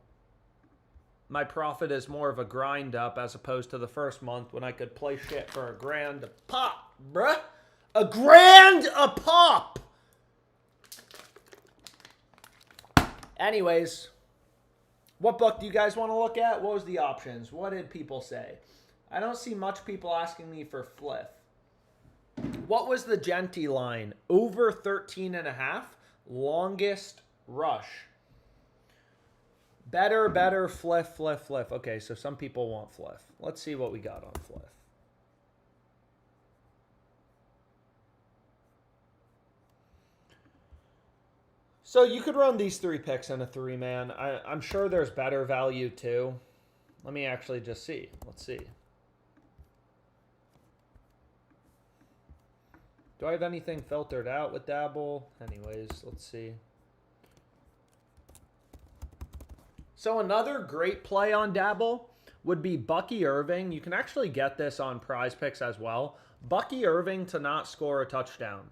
my profit is more of a grind up as opposed to the first month when I could play shit for $1,000 a pop, bruh. $1,000 a pop. Anyways, what book do you guys want to look at? What was the options? What did people say? I don't see much people asking me for Fliff. What was the Genty line? Over 13.5. Longest rush. Better, Fliff. Okay, so some people want Fliff. Let's see what we got on Fliff. So you could run these 3 picks in a 3-man. I'm sure there's better value too. Let me actually just see. Let's see. Do I have anything filtered out with Dabble? Anyways, let's see. So another great play on Dabble would be Bucky Irving. You can actually get this on Prize Picks as well. Bucky Irving to not score a touchdown.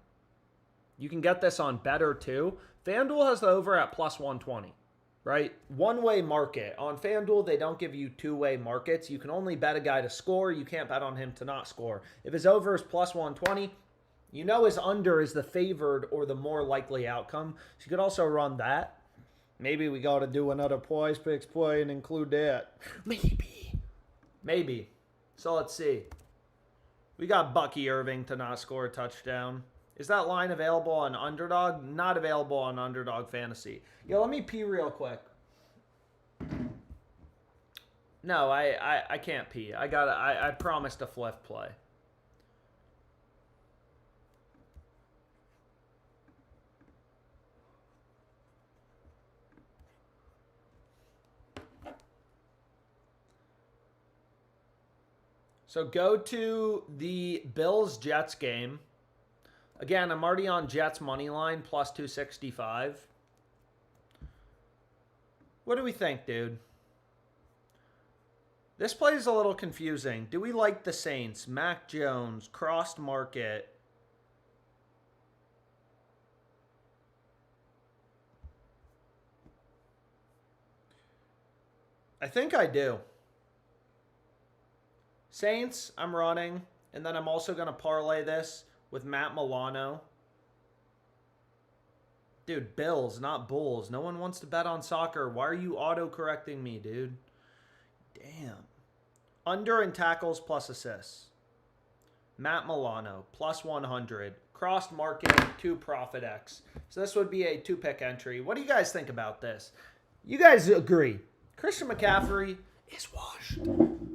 You can get this on Better too. FanDuel has the over at plus 120, right? One-way market. On FanDuel, they don't give you 2-way markets. You can only bet a guy to score. You can't bet on him to not score. If his over is plus 120, You know his under is the favored or the more likely outcome. So you could also run that. Maybe we got to do another prize picks play and include that. Maybe. So let's see. We got Bucky Irving to not score a touchdown. Is that line available on Underdog? Not available on Underdog Fantasy. Yo, let me pee real quick. No, I can't pee. I promised a flip play. So go to the Bills-Jets game. Again, I'm already on Jets money line, plus 265. What do we think, dude? This play is a little confusing. Do we like the Saints? Mac Jones, crossed market. I think I do. Saints, I'm running. And then I'm also going to parlay this with Matt Milano. Dude, Bills, not Bulls. No one wants to bet on soccer. Why are you auto-correcting me, dude? Damn. Under in tackles plus assists. Matt Milano, plus 100. Crossed market, 2 profit X. So this would be a 2-pick entry. What do you guys think about this? You guys agree. Christian McCaffrey is washed.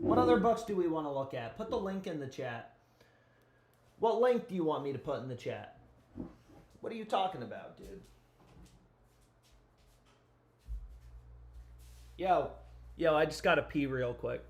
What other books do we want to look at? Put the link in the chat. What link do you want me to put in the chat? What are you talking about, dude? Yo, I just got to pee real quick.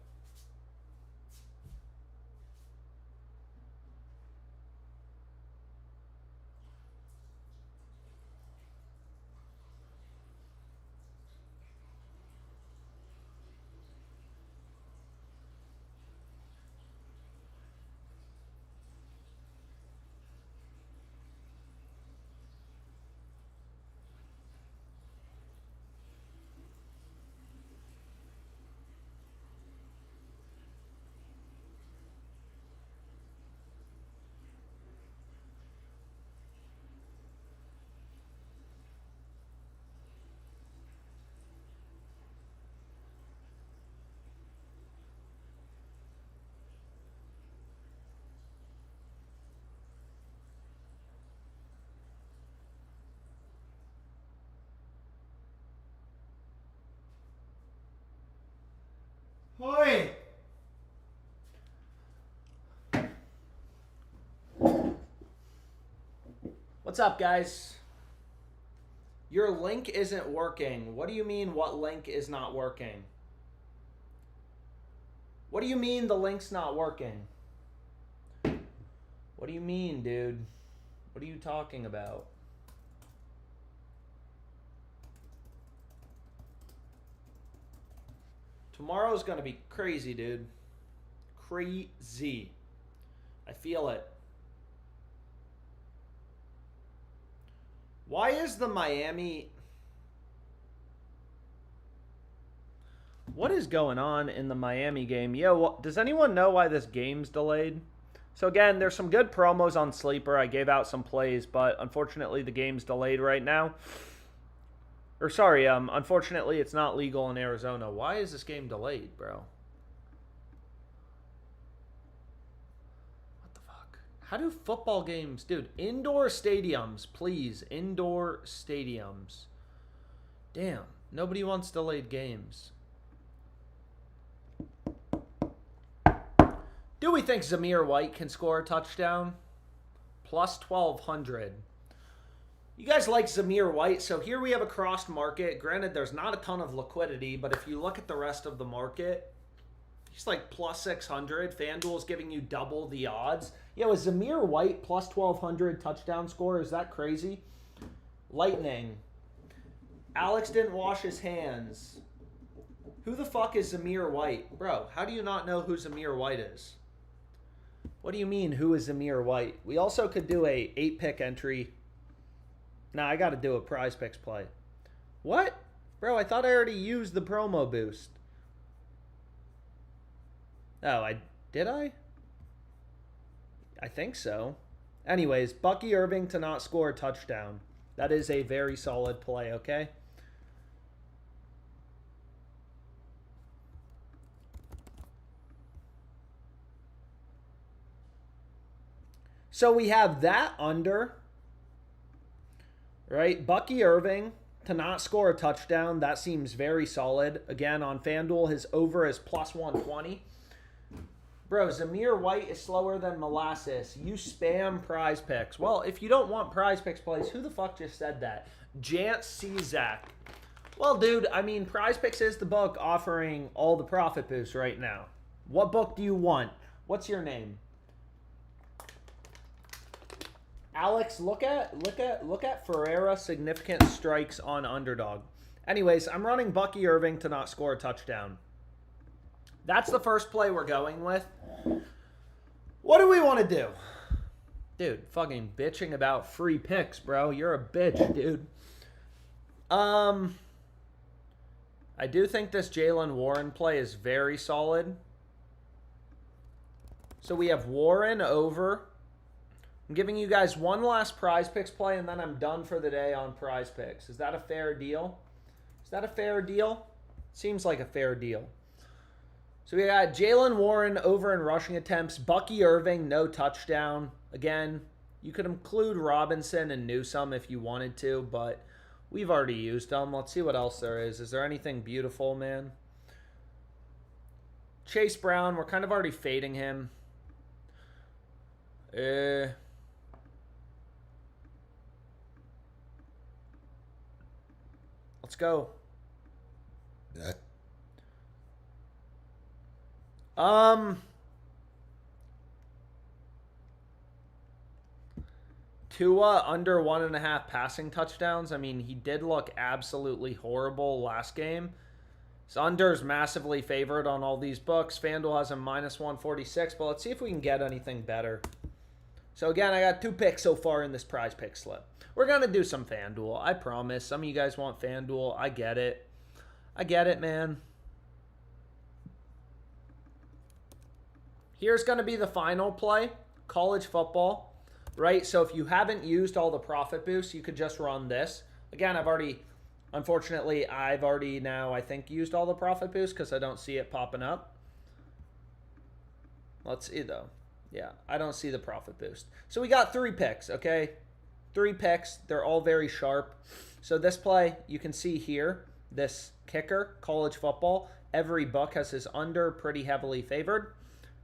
Oi! What's up, guys? Your link isn't working. What do you mean, what link is not working? What do you mean the link's not working? What do you mean, dude? What are you talking about? Tomorrow's going to be crazy, dude. Crazy. I feel it. Why is the Miami... What is going on in the Miami game? Yo, does anyone know why this game's delayed? So again, there's some good promos on Sleeper. I gave out some plays, but unfortunately the game's delayed right now. Or sorry, unfortunately it's not legal in Arizona. Why is this game delayed, bro? What the fuck? How do football games... Dude, indoor stadiums, please. Indoor stadiums. Damn, nobody wants delayed games. Do we think Zamir White can score a touchdown? Plus 1,200. You guys like Zamir White, so here we have a crossed market. Granted, there's not a ton of liquidity, but if you look at the rest of the market, he's like plus 600. FanDuel's giving you double the odds. Yo, is Zamir White plus 1,200 touchdown score? Is that crazy? Lightning. Alex didn't wash his hands. Who the fuck is Zamir White? Bro, how do you not know who Zamir White is? What do you mean, who is Zamir White? We also could do a 8-pick entry. Nah, I got to do a prize picks play. What? Bro, I thought I already used the promo boost. Oh, did I? I think so. Anyways, Bucky Irving to not score a touchdown. That is a very solid play, okay? So we have that under, right? Bucky Irving to not score a touchdown. That seems very solid. Again, on FanDuel, his over is plus 120. Bro, Zamir White is slower than molasses. You spam Prize Picks. Well, if you don't want Prize Picks plays, who the fuck just said that? Jant Czak. Well, dude, I mean, Prize Picks is the book offering all the profit boosts right now. What book do you want? What's your name? Alex, look at Ferreira significant strikes on Underdog. Anyways, I'm running Bucky Irving to not score a touchdown. That's the first play we're going with. What do we want to do? Dude, fucking bitching about free picks, bro. You're a bitch, dude. I do think this Jaylen Warren play is very solid. So we have Warren over. I'm giving you guys one last Prize Picks play, and then I'm done for the day on Prize Picks. Is that a fair deal? Is that a fair deal? Seems like a fair deal. So we got Jaylen Warren over in rushing attempts. Bucky Irving, no touchdown. Again, you could include Robinson and Newsome if you wanted to, but we've already used them. Let's see what else there is. Is there anything beautiful, man? Chase Brown, we're kind of already fading him. Let's go. Tua under 1.5 passing touchdowns. I mean, he did look absolutely horrible last game. His under's massively favored on all these books. FanDuel has him minus 146, but let's see if we can get anything better. So again, I got 2 picks so far in this Prize Pick slip. We're going to do some FanDuel. I promise. Some of you guys want FanDuel. I get it. I get it, man. Here's going to be the final play. College football, right? So if you haven't used all the profit boosts, you could just run this. Again, unfortunately, I've already now, I think, used all the profit boosts because I don't see it popping up. Let's see, though. Yeah, I don't see the profit boost. So we got 3 picks, okay? 3 picks. They're all very sharp. So this play, you can see here, this kicker, college football, every book has his under pretty heavily favored.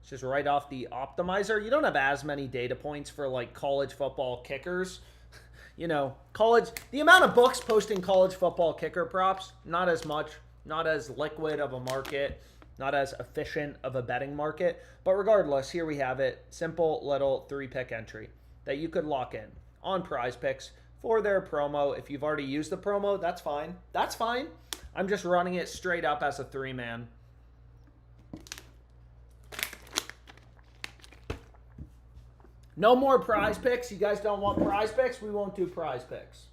It's just right off the optimizer. You don't have as many data points for like college football kickers. You know, the amount of books posting college football kicker props, not as much, not as liquid of a market, not as efficient of a betting market. But regardless, here we have it. Simple little 3-pick entry that you could lock in on Prize Picks for their promo. If you've already used the promo, that's fine. That's fine. I'm just running it straight up as a 3-man. No more Prize Picks. You guys don't want Prize Picks? We won't do Prize Picks.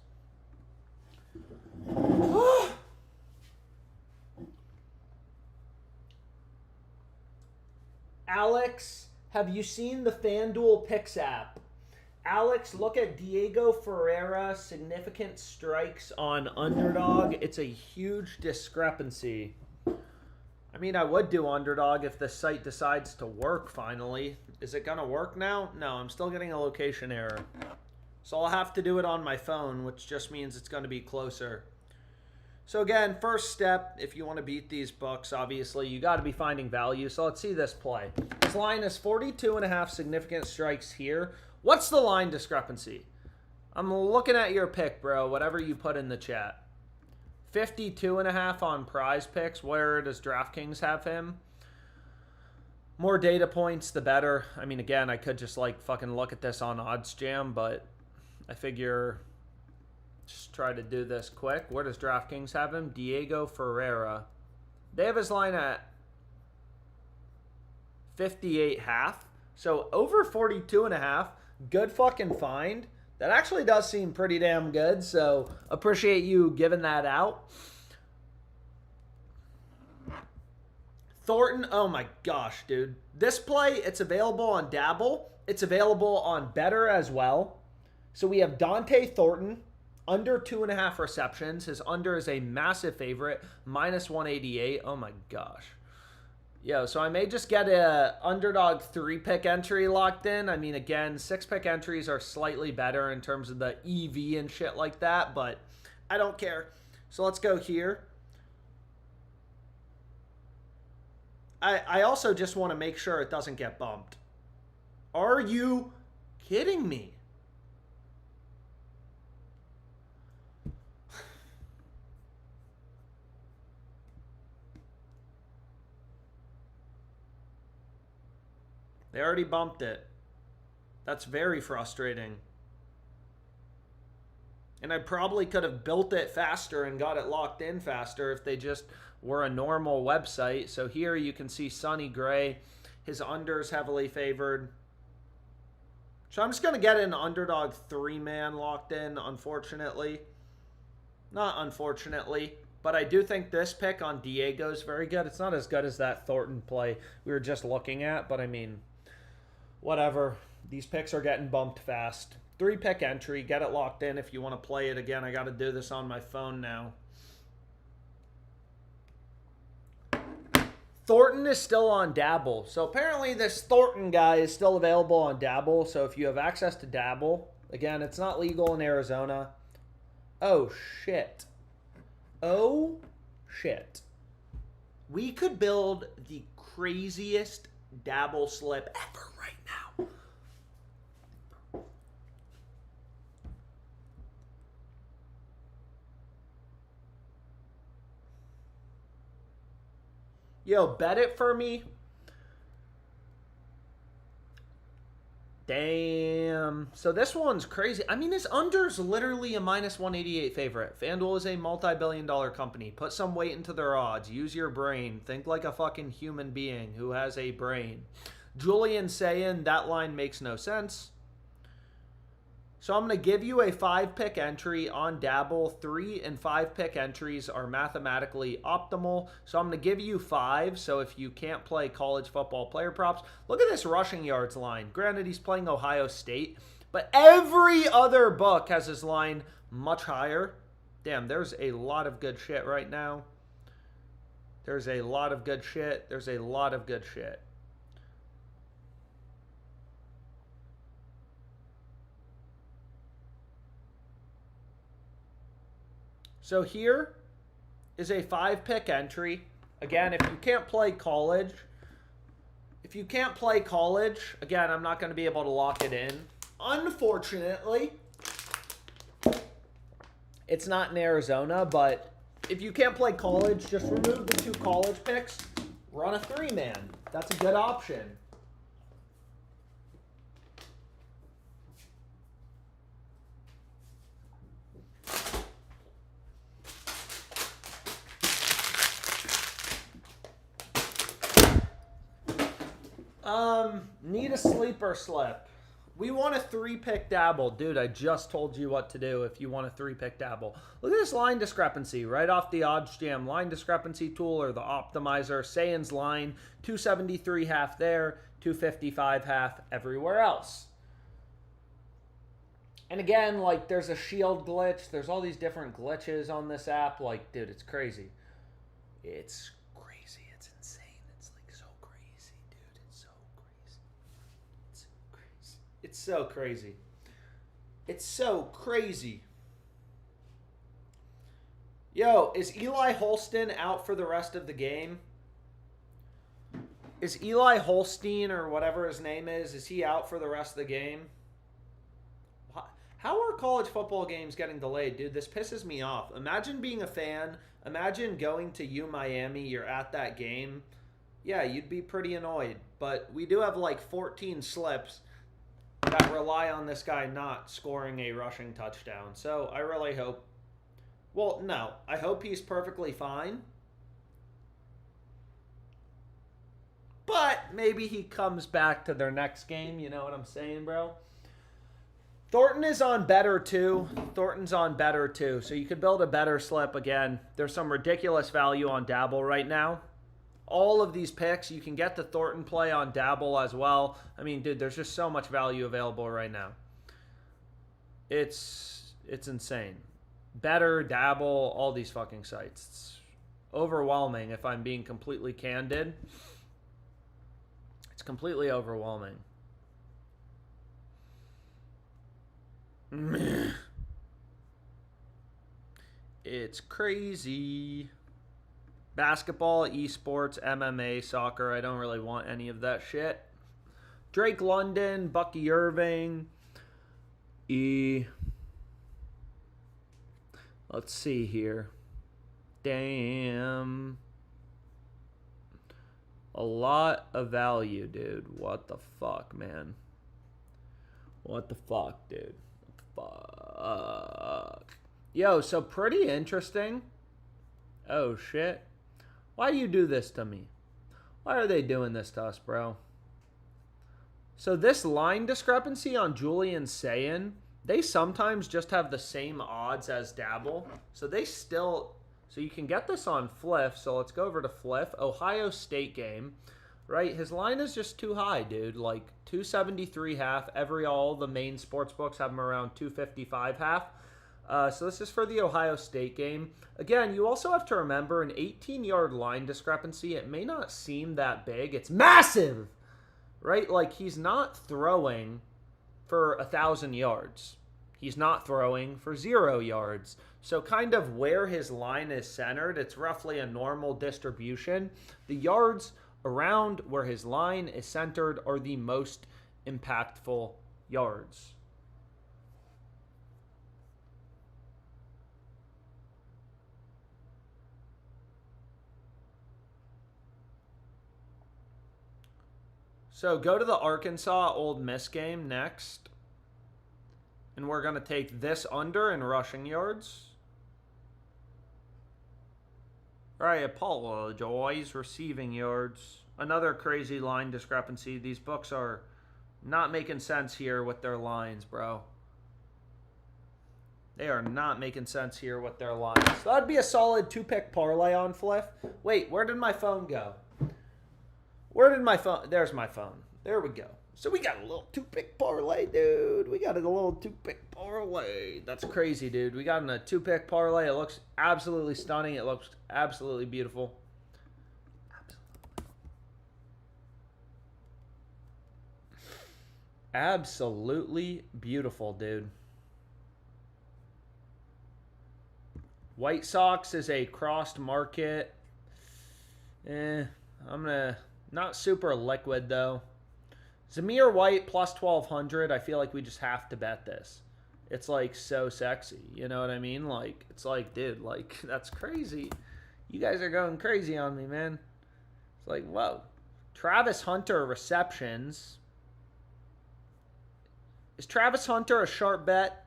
Alex, have you seen the FanDuel Picks app? Alex, look at Diego Ferreira, significant strikes on Underdog. It's a huge discrepancy. I mean, I would do Underdog if the site decides to work finally. Is it going to work now? No, I'm still getting a location error. So I'll have to do it on my phone, which just means it's going to be closer. So again, first step, if you want to beat these books, obviously, you got to be finding value. So let's see this play. This line is 42.5 significant strikes here. What's the line discrepancy? I'm looking at your pick, bro, whatever you put in the chat. 52.5 on Prize Picks. Where does DraftKings have him? More data points, the better. I mean, again, I could just like fucking look at this on OddsJam, but I figure just try to do this quick. Where does DraftKings have him? Diego Ferreira. They have his line at 58.5. So over 42.5. Good fucking find. That actually does seem pretty damn good. So appreciate you giving that out. Thornton, oh my gosh, dude. This play, it's available on Dabble. It's available on Better as well. So we have Dante Thornton, under 2.5 receptions. His under is a massive favorite, minus 188. Oh my gosh. Yo, so I may just get a Underdog 3-pick entry locked in. I mean, again, 6-pick entries are slightly better in terms of the EV and shit like that, but I don't care. So let's go here. I also just want to make sure it doesn't get bumped. Are you kidding me? They already bumped it. That's very frustrating. And I probably could have built it faster and got it locked in faster if they just were a normal website. So here you can see Sonny Gray. His unders heavily favored. So I'm just going to get an Underdog 3-man locked in, unfortunately. Not unfortunately. But I do think this pick on Diego is very good. It's not as good as that Thornton play we were just looking at. But I mean, whatever. These picks are getting bumped fast. 3-pick entry. Get it locked in if you want to play it again. I got to do this on my phone now. Thornton is still on Dabble. So apparently this Thornton guy is still available on Dabble. So if you have access to Dabble, again, it's not legal in Arizona. Oh, shit. Oh, shit. We could build the craziest Dabble slip ever right now. Yo, bet it for me. Damn. So this one's crazy. I mean, his under's literally a minus 188 favorite. FanDuel is a multi-billion-dollar company. Put some weight into their odds. Use your brain. Think like a fucking human being who has a brain. Julian saying that line makes no sense. So I'm going to give you a 5-pick entry on Dabble. 3 and 5-pick entries are mathematically optimal. So I'm going to give you 5. So if you can't play college football player props, look at this rushing yards line. Granted, he's playing Ohio State, but every other book has his line much higher. Damn, there's a lot of good shit right now. There's a lot of good shit. There's a lot of good shit. So here is a 5-pick entry. Again, if you can't play college, again, I'm not going to be able to lock it in. Unfortunately, it's not in Arizona, but if you can't play college, just remove the 2 college picks, run a 3-man. That's a good option. Need a sleeper slip. We want a 3-pick Dabble. Dude, I just told you what to do if you want a 3-pick Dabble. Look at this line discrepancy right off the Odds Jam line discrepancy tool or the optimizer. Sayan's line, 273 half there, 255 half everywhere else. And again, like, there's a shield glitch. There's all these different glitches on this app. Like, dude, it's crazy. It's crazy. It's insane. It's like so crazy, dude. It's so crazy. It's so crazy. It's so crazy. It's so crazy. Yo, is Eli Holston out for the rest of the game? Is Eli Holstein or whatever his name is he out for the rest of the game? How are college football games getting delayed? Dude, this pisses me off. Imagine being a fan. Imagine going to Miami. You're at that game. Yeah, you'd be pretty annoyed. But we do have like 14 slips that rely on this guy not scoring a rushing touchdown. So I really hope... Well, no. I hope he's perfectly fine. But maybe he comes back to their next game. You know what I'm saying, bro? Thornton is on better too. Thornton's on better too. So you could build a better slip again. There's some ridiculous value on Dabble right now. All of these picks, you can get the Thornton play on Dabble as well. I mean, dude, there's just so much value available right now. It's insane. Better, Dabble, all these fucking sites. It's overwhelming if I'm being completely candid. It's completely overwhelming. It's crazy. Basketball, esports, MMA, soccer. I don't really want any of that shit. Drake London, Bucky Irving. Let's see here. Damn. A lot of value, dude. What the fuck, man? What the fuck, dude? What the fuck? Yo, so pretty interesting. Oh, shit. Why do you do this to me? Why are they doing this to us, bro? So this line discrepancy on Julian Sayin, they sometimes just have the same odds as Dabble. So they still... So you can get this on Fliff. So let's go over to Fliff. Ohio State game, right? His line is just too high, dude. Like 273 half. All the main sports books have him around 255 half. So this is for the Ohio State game. Again, you also have to remember an 18-yard line discrepancy. It may not seem that big. It's massive, right? Like he's not throwing for 1,000 yards. He's not throwing for 0 yards. So kind of where his line is centered, it's roughly a normal distribution. The yards around where his line is centered are the most impactful yards. So go to the Arkansas Ole Miss game next. And we're going to take this under in rushing yards. I apologize. Receiving yards. Another crazy line discrepancy. These books are not making sense here with their lines, bro. They are not making sense here with their lines. So that'd be a solid 2-pick parlay on Fliff. Wait, where did my phone go? Where did my phone... There's my phone. There we go. So we got a little 2-pick parlay, dude. We got a little 2-pick parlay. That's crazy, dude. We got in a 2-pick parlay. It looks absolutely stunning. It looks absolutely beautiful. Absolutely beautiful, dude. White Sox is a crossed market. I'm going to... Not super liquid, though. Zamir White plus 1,200. I feel like we just have to bet this. It's, like, so sexy. You know what I mean? Like, it's like, dude, like, that's crazy. You guys are going crazy on me, man. It's like, whoa. Travis Hunter receptions. Is Travis Hunter a sharp bet?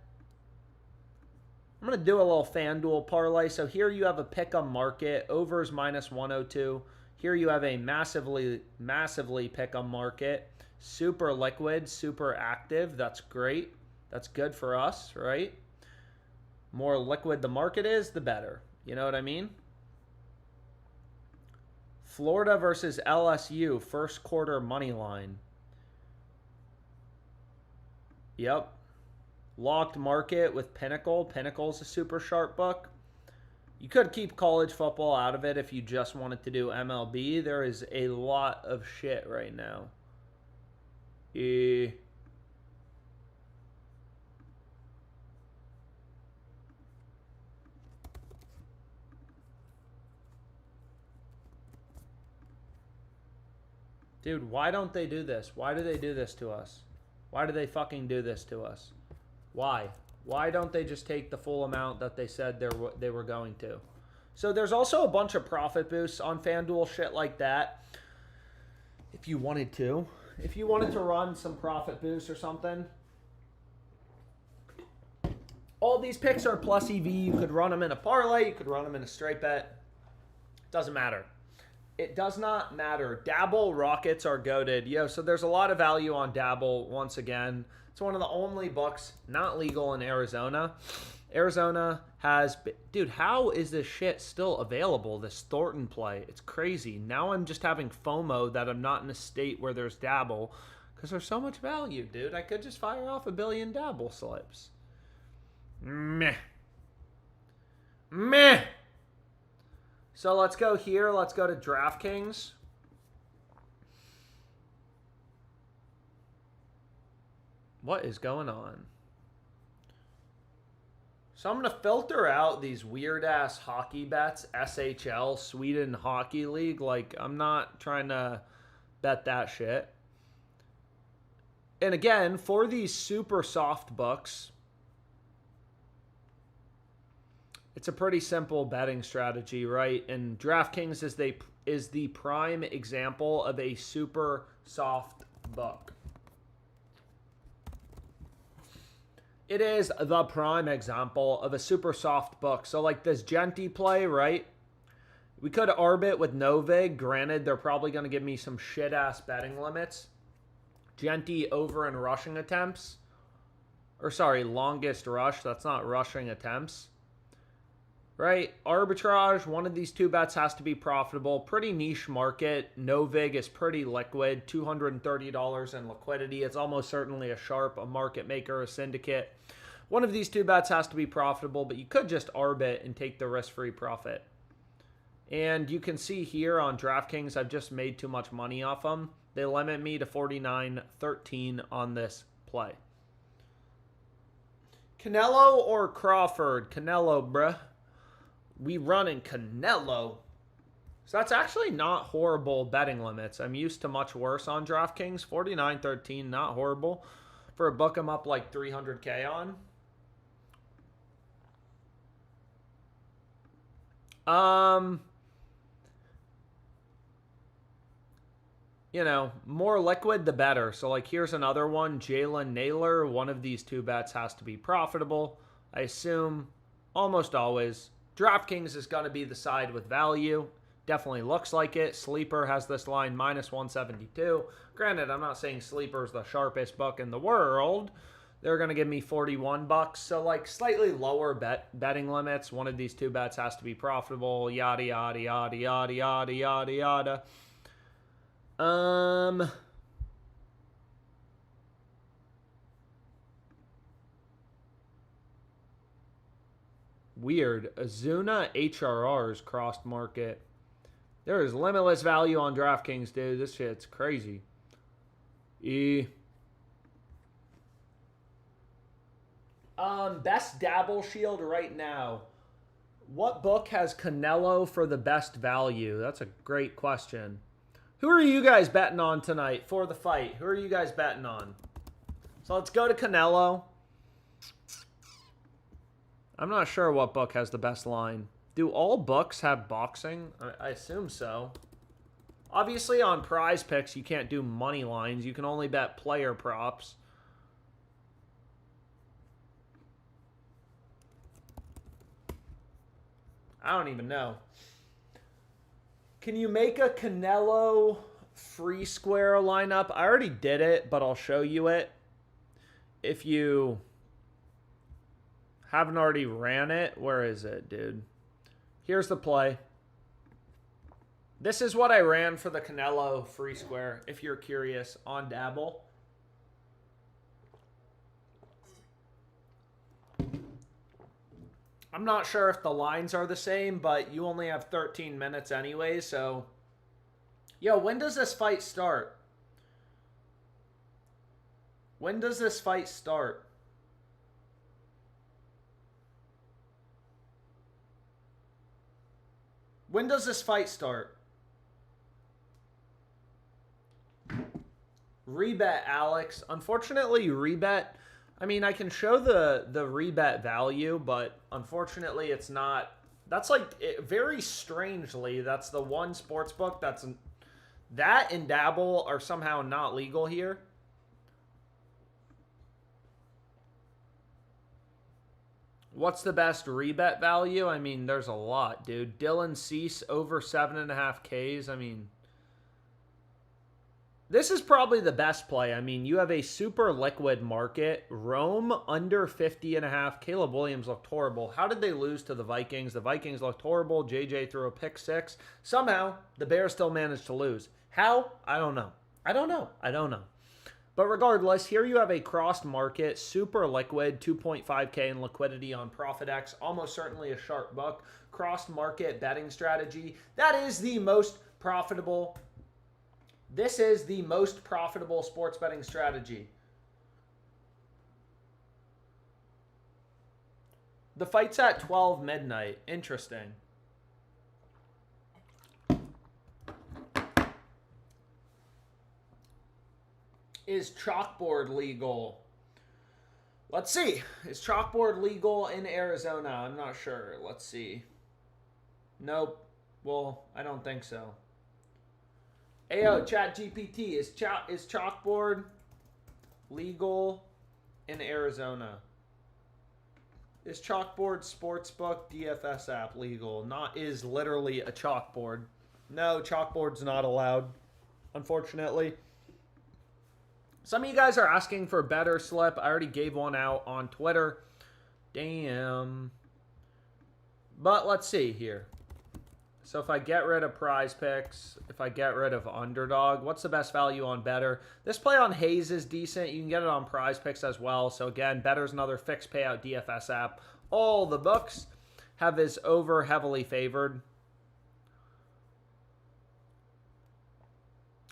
I'm going to do a little FanDuel parlay. So here you have a pick'em market. Overs minus 102. Here you have a massively pick'em market. Super liquid, super active. That's great. That's good for us, right? More liquid the market is, the better. You know what I mean? Florida versus LSU, first quarter money line. Yep. Locked market with Pinnacle. Pinnacle's a super sharp book. You could keep college football out of it if you just wanted to do MLB. There is a lot of shit right now. Dude, why don't they do this? Why do they do this to us? Why do they fucking do this to us? Why? Why don't they just take the full amount that they said they were going to? So there's also a bunch of profit boosts on FanDuel, shit like that. If you wanted to. If you wanted to run some profit boosts or something. All these picks are plus EV. You could run them in a parlay. You could run them in a straight bet. Doesn't matter. It does not matter. Dabble Rockets are goated. Yo, so there's a lot of value on Dabble once again. It's one of the only books not legal in Arizona. Arizona has... Dude, how is this shit still available, this Thornton play? It's crazy. Now I'm just having FOMO that I'm not in a state where there's Dabble because there's so much value, dude. I could just fire off a billion Dabble slips. Meh. Meh. So let's go here. Let's go to DraftKings. What is going on? So I'm going to filter out these weird-ass hockey bets, SHL, Sweden Hockey League. Like, I'm not trying to bet that shit. And again, for these super soft books, it's a pretty simple betting strategy, right? And DraftKings is the prime example of a super soft book. It is the prime example of a super soft book. So like this Genty play, right? We could arbit with Novig. Granted, they're probably going to give me some shit-ass betting limits. Genty over in rushing attempts. Or sorry, longest rush. That's not rushing attempts. Right? Arbitrage, one of these two bets has to be profitable. Pretty niche market. Novig is pretty liquid. $230 in liquidity. It's almost certainly a sharp, a market maker, a syndicate. One of these two bets has to be profitable, but you could just arbit and take the risk-free profit. And you can see here on DraftKings, I've just made too much money off them. They limit me to 49.13 on this play. Canelo or Crawford? Canelo, bruh. We run in Canelo. So that's actually not horrible betting limits. I'm used to much worse on DraftKings. 49.13, not horrible. For a book I'm up like 300K on. You know, more liquid, the better. So like here's another one. Jalen Naylor. One of these two bets has to be profitable. I assume almost always. DraftKings is going to be the side with value. Definitely looks like it. Sleeper has this line minus 172. Granted, I'm not saying Sleeper is the sharpest book in the world. They're going to give me 41 bucks. So like slightly lower betting limits. One of these two bets has to be profitable. Yada, yada, yada, yada, yada, yada, yada. Weird. Azuna HRRs crossed market. There is limitless value on DraftKings, dude. This shit's crazy. Best Dabble Shield right now. What book has Canelo for the best value? That's a great question. Who are you guys betting on tonight for the fight? Who are you guys betting on? So let's go to Canelo. I'm not sure what book has the best line. Do all books have boxing? I assume so. Obviously, on prize picks, you can't do money lines. You can only bet player props. I don't even know. Can you make a Canelo free square lineup? I already did it, but I'll show you it. If you haven't already ran it, where is it, dude? Here's the play. This is what I ran for the Canelo free square, if you're curious, on Dabble. I'm not sure if the lines are the same, but you only have 13 minutes anyway, so... Yo, when does this fight start? When does this fight start? When does this fight start? Rebet, Alex. Unfortunately, rebet. I mean, I can show the rebet value, but unfortunately, it's not. That's like very strangely. That's the one sports book that and Dabble are somehow not legal here. What's the best rebet value? I mean, there's a lot, dude. Dylan Cease over 7.5 Ks. I mean, this is probably the best play. I mean, you have a super liquid market. Rome under 50.5. Caleb Williams looked horrible. How did they lose to the Vikings? The Vikings looked horrible. JJ threw a pick 6. Somehow, the Bears still managed to lose. How? I don't know. I don't know. But regardless, here you have a crossed market, super liquid, 2.5K in liquidity on ProfitX, almost certainly a sharp buck. Crossed market betting strategy. That is the most profitable. This is the most profitable sports betting strategy. The fight's at 12 midnight. Interesting. Is chalkboard legal? Let's see. Is chalkboard legal in Arizona? I'm not sure. Let's see. Nope. Well, I don't think so. Ayo, ChatGPT, is chalkboard legal in Arizona? Is chalkboard sportsbook DFS app legal? Not is literally a chalkboard. No, chalkboard's not allowed, unfortunately. Some of you guys are asking for a better slip. I already gave one out on Twitter. Damn. But let's see here. So if I get rid of Prize Picks, if I get rid of Underdog, what's the best value on Better? This play on Hayes is decent. You can get it on Prize Picks as well. So again, Better's another fixed payout DFS app. All the books have his over heavily favored.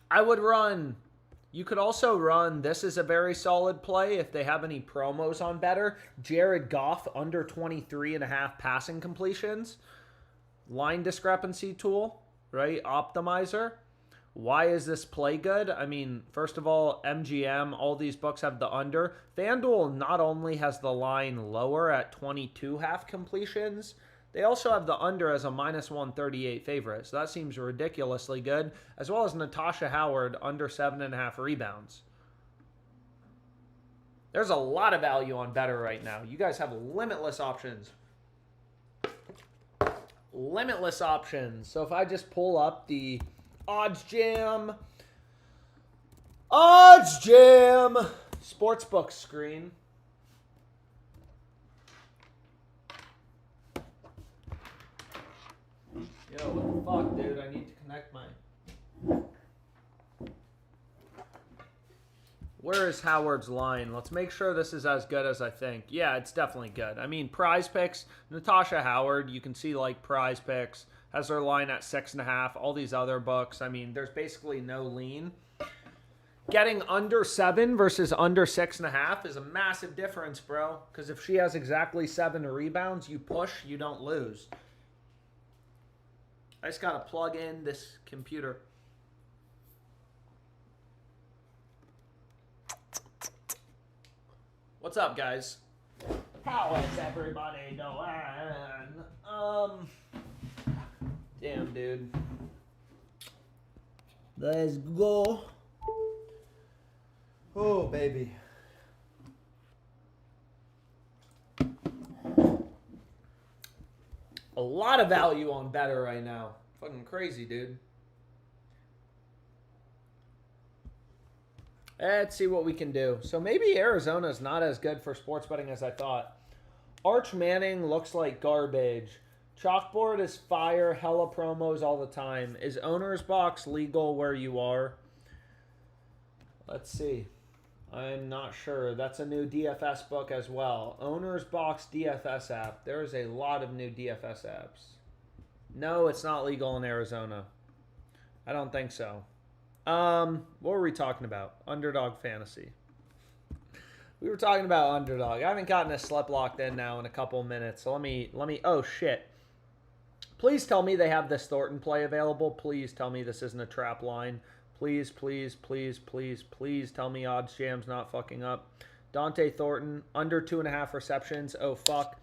I would run... You could also run, this is a very solid play if they have any promos on Better. Jared Goff under 23.5 passing completions. Line discrepancy tool, right? Optimizer. Why is this play good? I mean, first of all, MGM, all these books have the under. FanDuel not only has the line lower at 22 half completions, they also have the under as a minus 138 favorite. So that seems ridiculously good. As well as Natasha Howard under 7.5 rebounds. There's a lot of value on Better right now. You guys have limitless options. Limitless options. So if I just pull up the Odds Jam Sportsbook screen. Yo, what the fuck, dude? I need to connect my... Where is Howard's line? Let's make sure this is as good as I think. Yeah, it's definitely good. I mean, Prize Picks, Natasha Howard, you can see like Prize Picks has their line at 6.5. All these other books, I mean, there's basically no lean. Getting under 7 versus under 6.5 is a massive difference, bro. Because if she has exactly 7 rebounds, you push, you don't lose. I just got to plug in this computer. What's up, guys? How is everybody doing? Damn, dude. Let's go. Oh, baby. A lot of value on Better right now. Fucking crazy, dude. Let's see what we can do. So maybe Arizona's not as good for sports betting as I thought. Arch Manning looks like garbage. Chalkboard is fire. Hella promos all the time. Is Owner's Box legal where you are? Let's see. I'm not sure. That's a new DFS book as well. Owner's Box DFS app. There is a lot of new DFS apps. No, it's not legal in Arizona. I don't think so. What were we talking about? Underdog Fantasy. We were talking about Underdog. I haven't gotten a slip locked in now in a couple of minutes. So let me, oh shit. Please tell me they have this Thornton play available. Please tell me this isn't a trap line. Please, please, please, please, please tell me Odds Jam's not fucking up. Dante Thornton, under 2.5 receptions. Oh, fuck.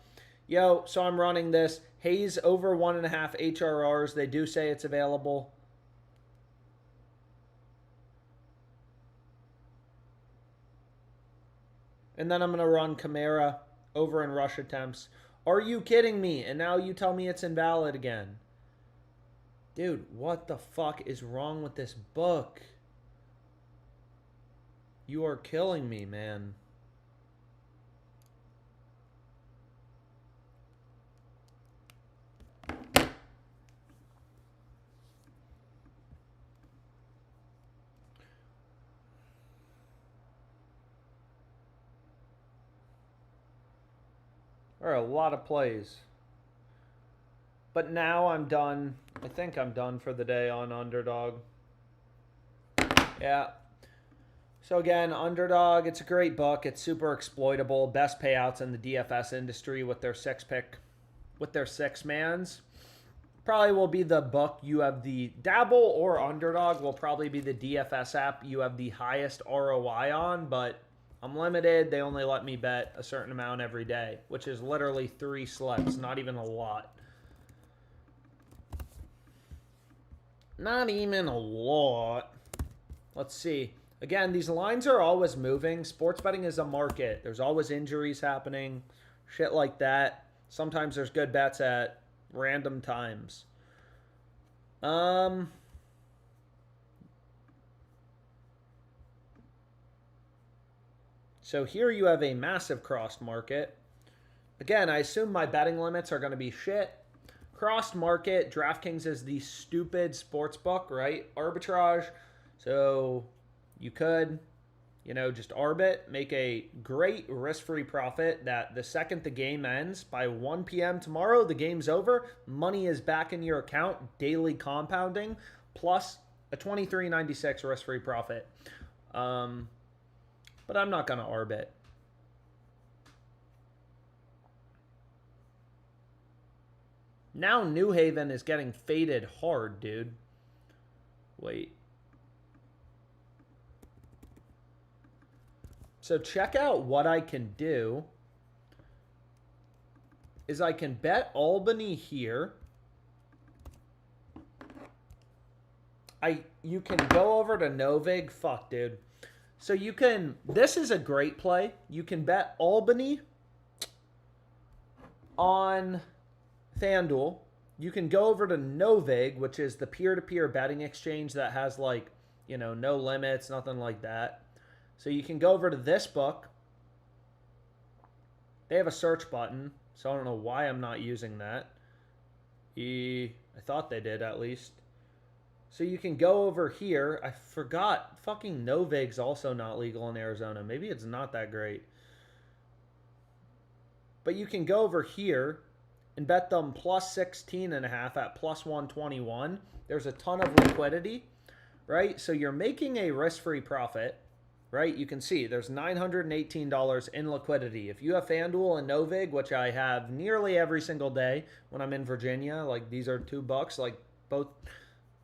Yo, so I'm running this. Hayes over 1.5 HRRs. They do say it's available. And then I'm going to run Kamara over in rush attempts. Are you kidding me? And now you tell me it's invalid again. Dude, what the fuck is wrong with this book? You are killing me, man. There are a lot of plays. But now I'm done. I think I'm done for the day on Underdog. Yeah. So again, Underdog, it's a great book. It's super exploitable. Best payouts in the DFS industry with their six mans. Probably will be the book you have the Dabble, or Underdog will probably be the DFS app you have the highest ROI on, but I'm limited. They only let me bet a certain amount every day, which is literally 3 slips, not even a lot. Not even a lot. Let's see. Again, these lines are always moving. Sports betting is a market. There's always injuries happening, shit like that. Sometimes there's good bets at random times. So here you have a massive crossed market. Again, I assume my betting limits are going to be shit. Crossed market, DraftKings is the stupid sports book, right? Arbitrage. So you could, just arbit, make a great risk-free profit that the second the game ends, by 1 p.m. tomorrow, the game's over, money is back in your account, daily compounding, plus a $23.96 risk-free profit. But I'm not going to arbit. Now New Haven is getting faded hard, dude. Wait. So check out what I can do. Is I can bet Albany here. You can go over to Novig. Fuck, dude. So you can, this is a great play. You can bet Albany on FanDuel. You can go over to Novig, which is the peer-to-peer betting exchange that has no limits, nothing like that. So you can go over to this book. They have a search button, so I don't know why I'm not using that. I thought they did at least. So you can go over here. I forgot. Fucking Novig's also not legal in Arizona. Maybe it's not that great. But you can go over here and bet them plus 16.5 at plus 121. There's a ton of liquidity, right? So you're making a risk-free profit, right? You can see there's $918 in liquidity. If you have FanDuel and Novig, which I have nearly every single day when I'm in Virginia, like these are $2, like both,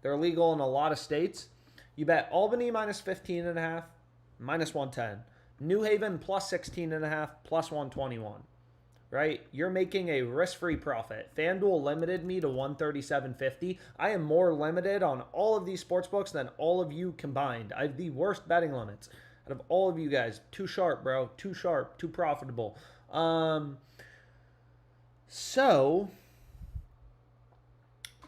they're legal in a lot of states. You bet Albany minus 15.5, minus 110. New Haven plus 16.5, plus 121. Right? You're making a risk-free profit. FanDuel limited me to 137.50. I am more limited on all of these sports books than all of you combined. I have the worst betting limits out of all of you guys. Too sharp, bro. Too sharp. Too profitable. So,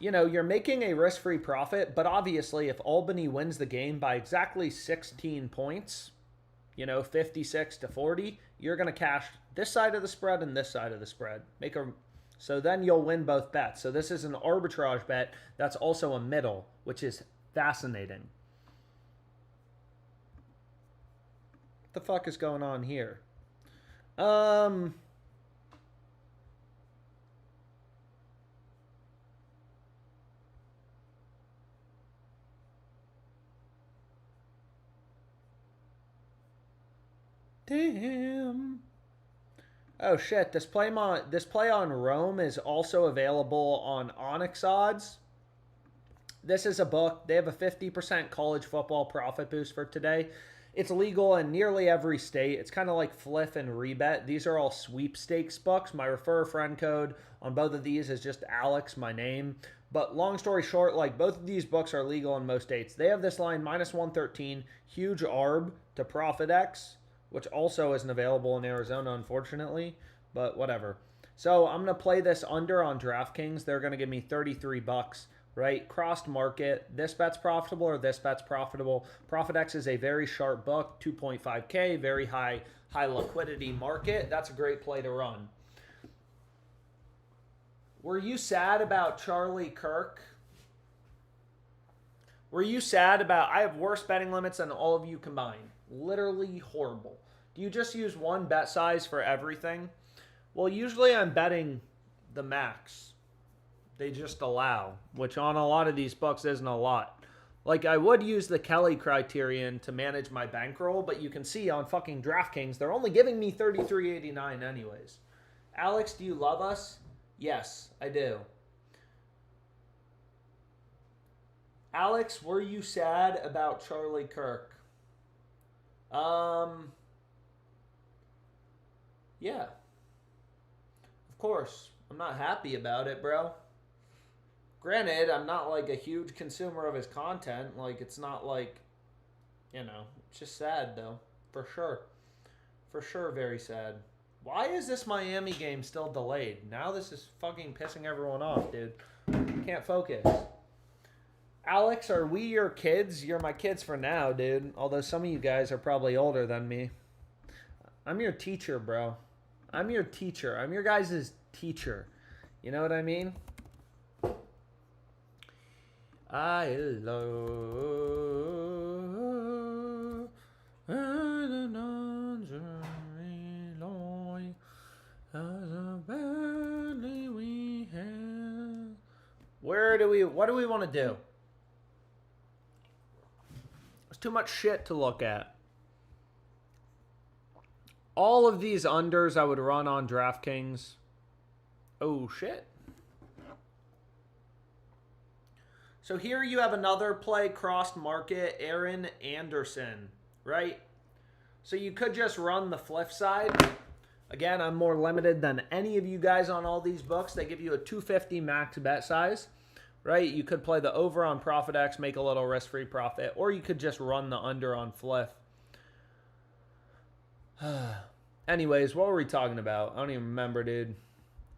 you're making a risk-free profit, but obviously if Albany wins the game by exactly 16 points, 56-40, you're going to cash this side of the spread and this side of the spread. So then you'll win both bets. So this is an arbitrage bet that's also a middle, which is fascinating. What the fuck is going on here? Damn. Oh shit, this play on Rome is also available on Onyx Odds. This is a book. They have a 50% college football profit boost for today. It's legal in nearly every state. It's kind of like Fliff and Rebet. These are all sweepstakes books. My refer a friend code on both of these is just Alex, my name. But long story short, both of these books are legal in most states. They have this line minus 113, huge ARB to Profit X, which also isn't available in Arizona, unfortunately, but whatever. So I'm going to play this under on DraftKings. They're going to give me 33 bucks, right? Crossed market. This bet's profitable or this bet's profitable. Profit X is a very sharp book, 2.5K, very high liquidity market. That's a great play to run. Were you sad about Charlie Kirk? Were you sad about, I have worse betting limits than all of you combined. Literally horrible. Do you just use one bet size for everything? Well, usually I'm betting the max. They just allow, which on a lot of these books isn't a lot. Like, I would use the Kelly criterion to manage my bankroll, but you can see on fucking DraftKings, they're only giving me $33.89 anyways. Alex, do you love us? Yes, I do. Alex, were you sad about Charlie Kirk? Yeah. Of course. I'm not happy about it, bro. Granted, I'm not like a huge consumer of his content. Like, it's not like, you know, it's just sad though. For sure. For sure, very sad. Why is this Miami game still delayed? Now this is fucking pissing everyone off, dude. Can't focus. Alex, are we your kids? You're my kids for now, dude. Although some of you guys are probably older than me. I'm your teacher, bro. I'm your teacher. I'm your guys' teacher. You know what I mean? I love what do we want to do? There's too much shit to look at. All of these unders I would run on DraftKings. Oh, shit. So here you have another play, crossed market, Aaron Anderson, right? So you could just run the flip side. Again, I'm more limited than any of you guys on all these books. They give you a 250 max bet size, right? You could play the over on Profit X, make a little risk-free profit, or you could just run the under on Fliff. Anyways, what were we talking about? I don't even remember, dude.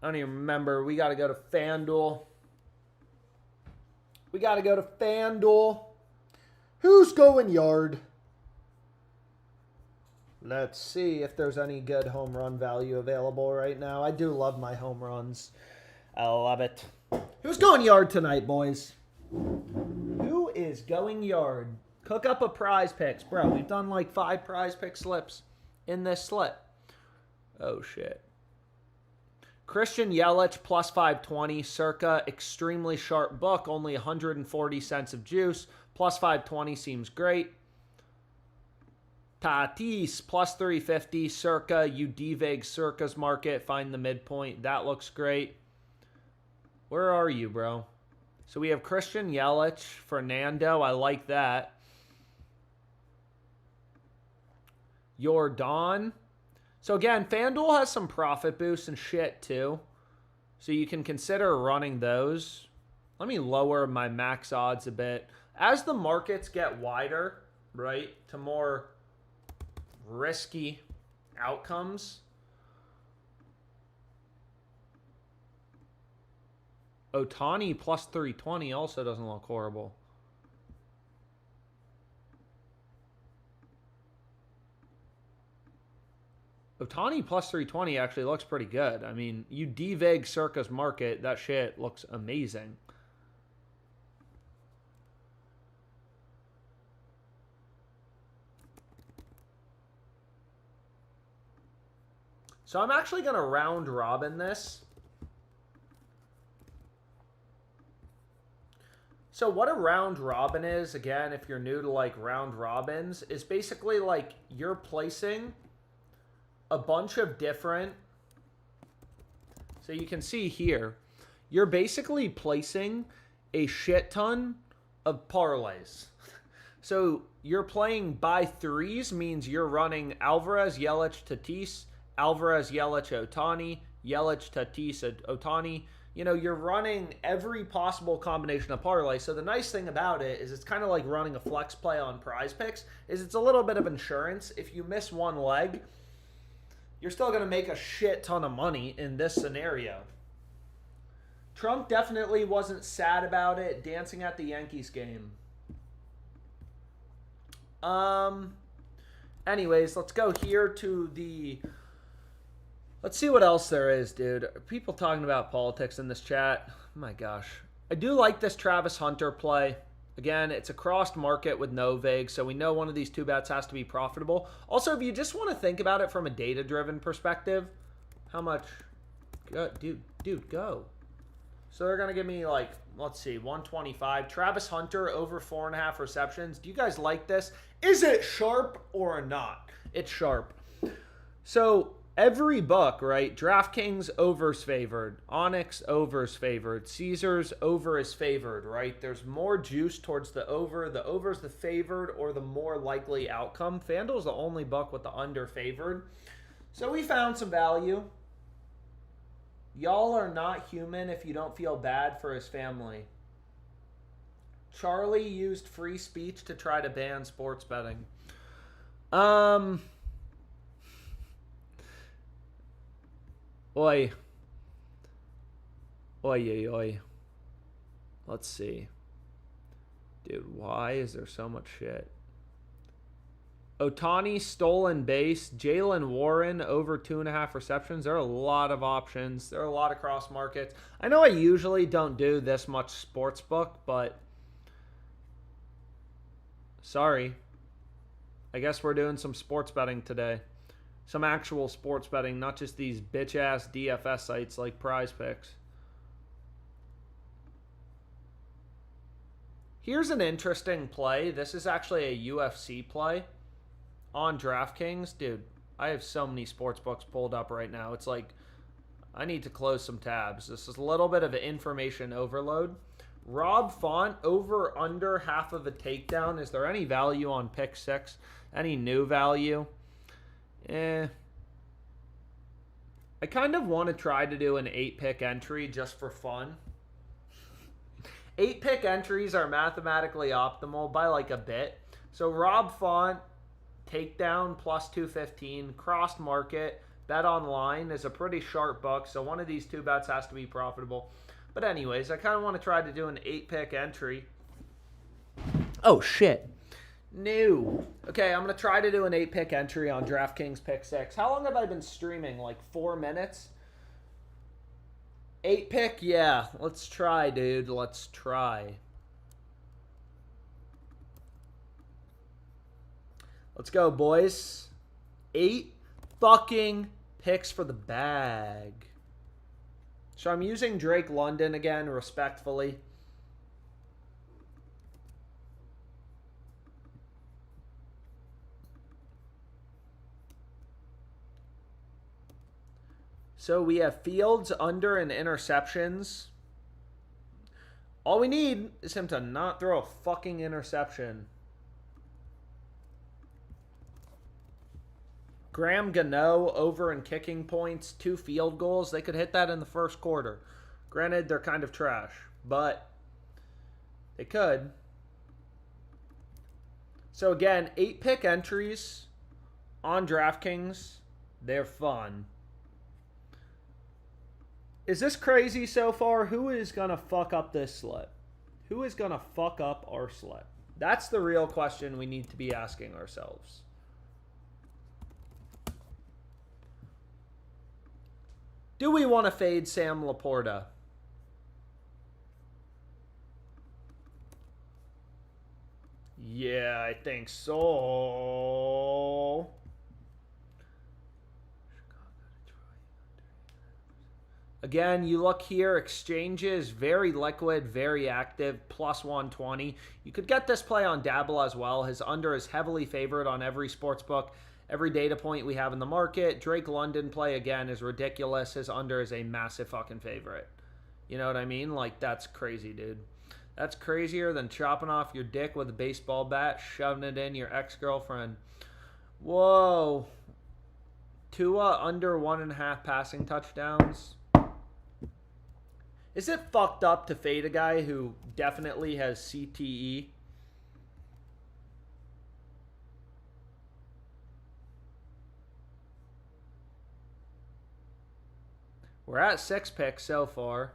I don't even remember. We got to go to FanDuel. We got to go to FanDuel. Who's going yard? Let's see if there's any good home run value available right now. I do love my home runs. I love it. Who's going yard tonight, boys? Who is going yard? Cook up a prize picks. Bro, we've done like 5 prize pick slips in this slip. Oh, shit. Christian Yelich plus 520, circa extremely sharp book, only 140 cents of juice. Plus 520 seems great. Tatis plus 350, circa. You devig circa's market, find the midpoint. That looks great. Where are you, bro? So we have Christian Yelich, Fernando. I like that. Jordan. So again, FanDuel has some profit boosts and shit too. So you can consider running those. Let me lower my max odds a bit. As the markets get wider, right, to more risky outcomes. Ohtani plus 320 also doesn't look horrible. Ohtani plus 320 actually looks pretty good. I mean, you devig circa's market, that shit looks amazing. So I'm actually going to round robin this. So what a round robin is, again, if you're new to like round robins, is basically like you're placing a bunch of different, so you can see here, you're basically placing a shit ton of parlays. So you're playing by threes means you're running Alvarez, Yelich, Tatis, Alvarez, Yelich, Ohtani, Yelich, Tatis, Ohtani. You know, you're running every possible combination of parlay. So the nice thing about it is it's kind of like running a flex play on prize picks, is it's a little bit of insurance. If you miss one leg, you're still going to make a shit ton of money in this scenario. Trump definitely wasn't sad about it dancing at the Yankees game. Anyways, let's go here to the... Let's see what else there is, dude. People talking about politics in this chat. Oh my gosh. I do like this Travis Hunter play. Again, it's a crossed market with no vig, so we know one of these two bets has to be profitable. Also, if you just want to think about it from a data-driven perspective, how much... Dude, go. So they're going to give me, like, let's see, 125. Travis Hunter over 4.5 receptions. Do you guys like this? Is it sharp or not? It's sharp. So every book, right? DraftKings over's favored. Onyx over's favored. Caesars over is favored, right? There's more juice towards the over. The over's the favored or the more likely outcome. FanDuel's the only book with the under favored. So we found some value. Y'all are not human if you don't feel bad for his family. Charlie used free speech to try to ban sports betting. Oi. Let's see. Dude, why is there so much shit? Ohtani, stolen base. Jalen Warren, over 2.5 receptions. There are a lot of options. There are a lot of cross markets. I know I usually don't do this much sports book, but sorry. I guess we're doing some sports betting today. Some actual sports betting, not just these bitch-ass DFS sites like Prize Picks. Here's an interesting play. This is actually a UFC play on DraftKings. Dude, I have so many sports books pulled up right now. It's like I need to close some tabs. This is a little bit of an information overload. Rob Font over under half of a takedown. Is there any value on pick 6? Any new value? I kind of want to try to do an 8-pick entry just for fun. 8-pick entries are mathematically optimal by like a bit. So Rob Font, takedown plus 215, crossed market, bet online is a pretty sharp book. So one of these two bets has to be profitable. But anyways, I kind of want to try to do an 8-pick entry. Oh, shit. No. Okay, I'm going to try to do an 8-pick entry on DraftKings Pick 6. How long have I been streaming? Like 4 minutes? 8-pick? Yeah. Let's try, dude. Let's try. Let's go, boys. 8 fucking picks for the bag. So I'm using Drake London again, respectfully. So we have Fields under and interceptions. All we need is him to not throw a fucking interception. Graham Gano over in kicking points, 2 field goals. They could hit that in the first quarter. Granted, they're kind of trash, but they could. So again, 8-pick entries on DraftKings. They're fun. Is this crazy so far? Who is going to fuck up this slip? Who is going to fuck up our slip? That's the real question we need to be asking ourselves. Do we want to fade Sam Laporta? Yeah, I think so. Again, you look here, exchanges, very liquid, very active, plus 120. You could get this play on Dabble as well. His under is heavily favored on every sports book. Every data point we have in the market. Drake London play, again, is ridiculous. His under is a massive fucking favorite. You know what I mean? Like, that's crazy, dude. That's crazier than chopping off your dick with a baseball bat, shoving it in your ex-girlfriend. Whoa. Tua under 1.5 passing touchdowns. Is it fucked up to fade a guy who definitely has CTE? We're at 6 picks so far.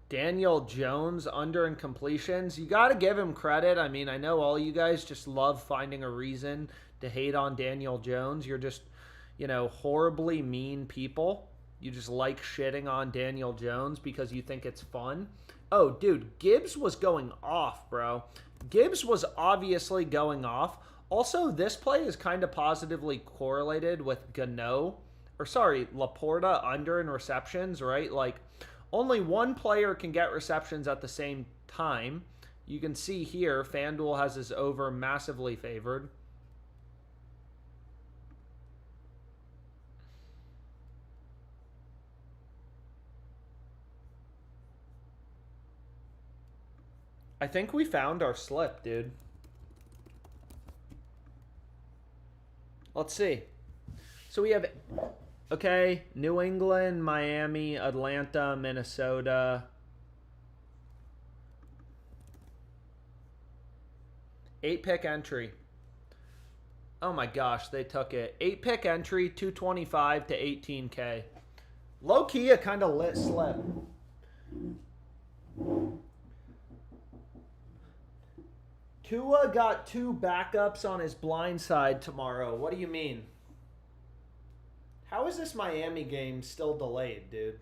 Daniel Jones under in completions. You got to give him credit. I mean, I know all you guys just love finding a reason to hate on Daniel Jones. You're just, you know, horribly mean people. You just like shitting on Daniel Jones because you think it's fun. Oh, dude, Gibbs was going off, bro. Gibbs was obviously going off. Also, this play is kind of positively correlated with Laporta under in receptions, right? Like, only one player can get receptions at the same time. You can see here, FanDuel has his over massively favored. I think we found our slip, dude. Let's see. So we have... Okay, New England, Miami, Atlanta, Minnesota. 8-pick entry. Oh my gosh, they took it. 8-pick entry, 225 to 18K. Low-key, a kind of lit slip. Tua got 2 backups on his blind side tomorrow. What do you mean? How is this Miami game still delayed, dude?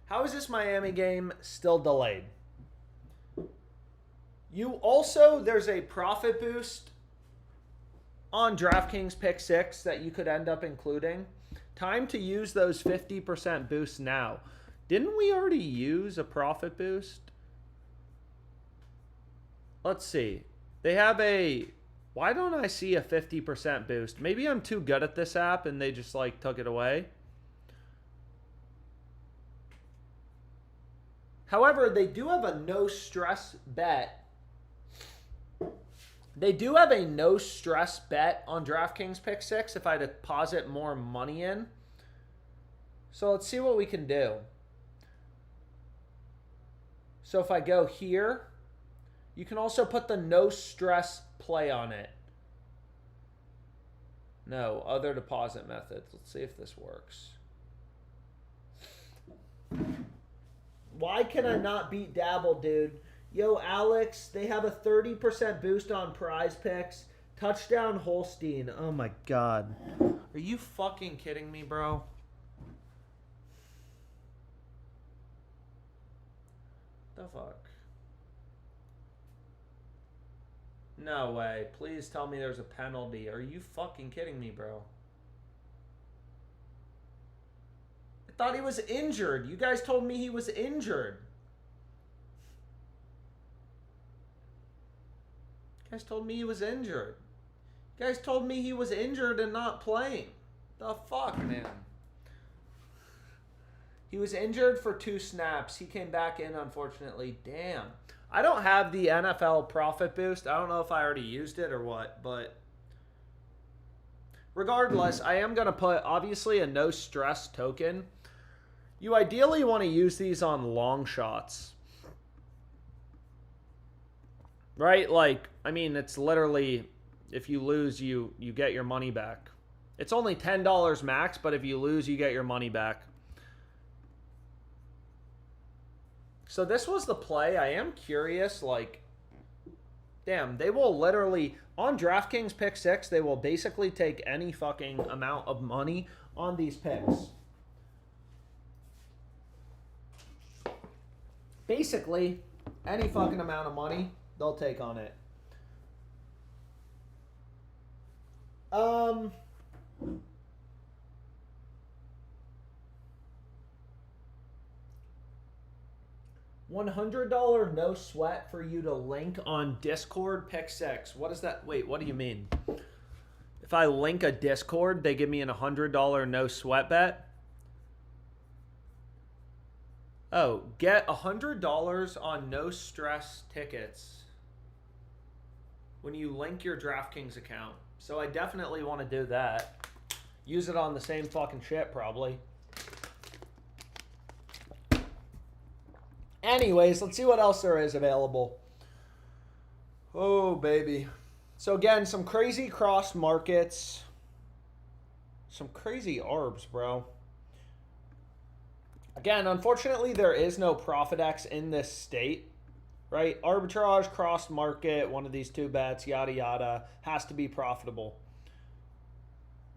How is this Miami game still delayed? You also, there's a profit boost on DraftKings Pick 6 that you could end up including. Time to use those 50% boosts now. Didn't we already use a profit boost? Let's see. They have a... Why don't I see a 50% boost? Maybe I'm too good at this app and they just like took it away. However, they do have a no stress bet. They do have a no stress bet on DraftKings Pick 6 if I deposit more money in. So let's see what we can do. So if I go here, you can also put the no stress play on it. No, other deposit methods. Let's see if this works. Why can I not beat Dabble, dude? Yo, Alex, they have a 30% boost on Prize Picks. Touchdown Holstein. Oh my god. Are you fucking kidding me, bro? The fuck? No way. Please tell me there's a penalty. Are you fucking kidding me, bro? I thought he was injured. You guys told me he was injured. You guys told me he was injured. You guys told me he was injured and not playing. The fuck, man? He was injured for 2 snaps. He came back in, unfortunately. Damn. I don't have the NFL profit boost. I don't know if I already used it or what, but regardless, I am going to put, obviously, a no stress token. You ideally want to use these on long shots. Right? Like, I mean, it's literally, if you lose, you get your money back. It's only $10 max, but if you lose, you get your money back. So this was the play. I am curious, like, damn, they will literally, on DraftKings Pick 6, they will basically take any fucking amount of money on these picks. Basically, any fucking amount of money, they'll take on it. $100 no sweat for you to link on Discord Pick 6. What is that? Wait, what do you mean? If I link a Discord, they give me an $100 no sweat bet? Oh, get $100 on no stress tickets when you link your DraftKings account. So I definitely want to do that. Use it on the same fucking shit, probably. Anyways, let's see what else there is available. Oh, baby. So again, some crazy cross markets. Some crazy arbs, bro. Again, unfortunately, there is no Profit X in this state, right? Arbitrage, cross market, one of these two bets, yada, yada, has to be profitable.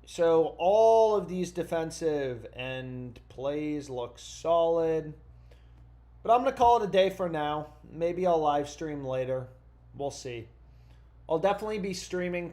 So all of these defensive end plays look solid. But I'm going to call it a day for now. Maybe I'll live stream later. We'll see. I'll definitely be streaming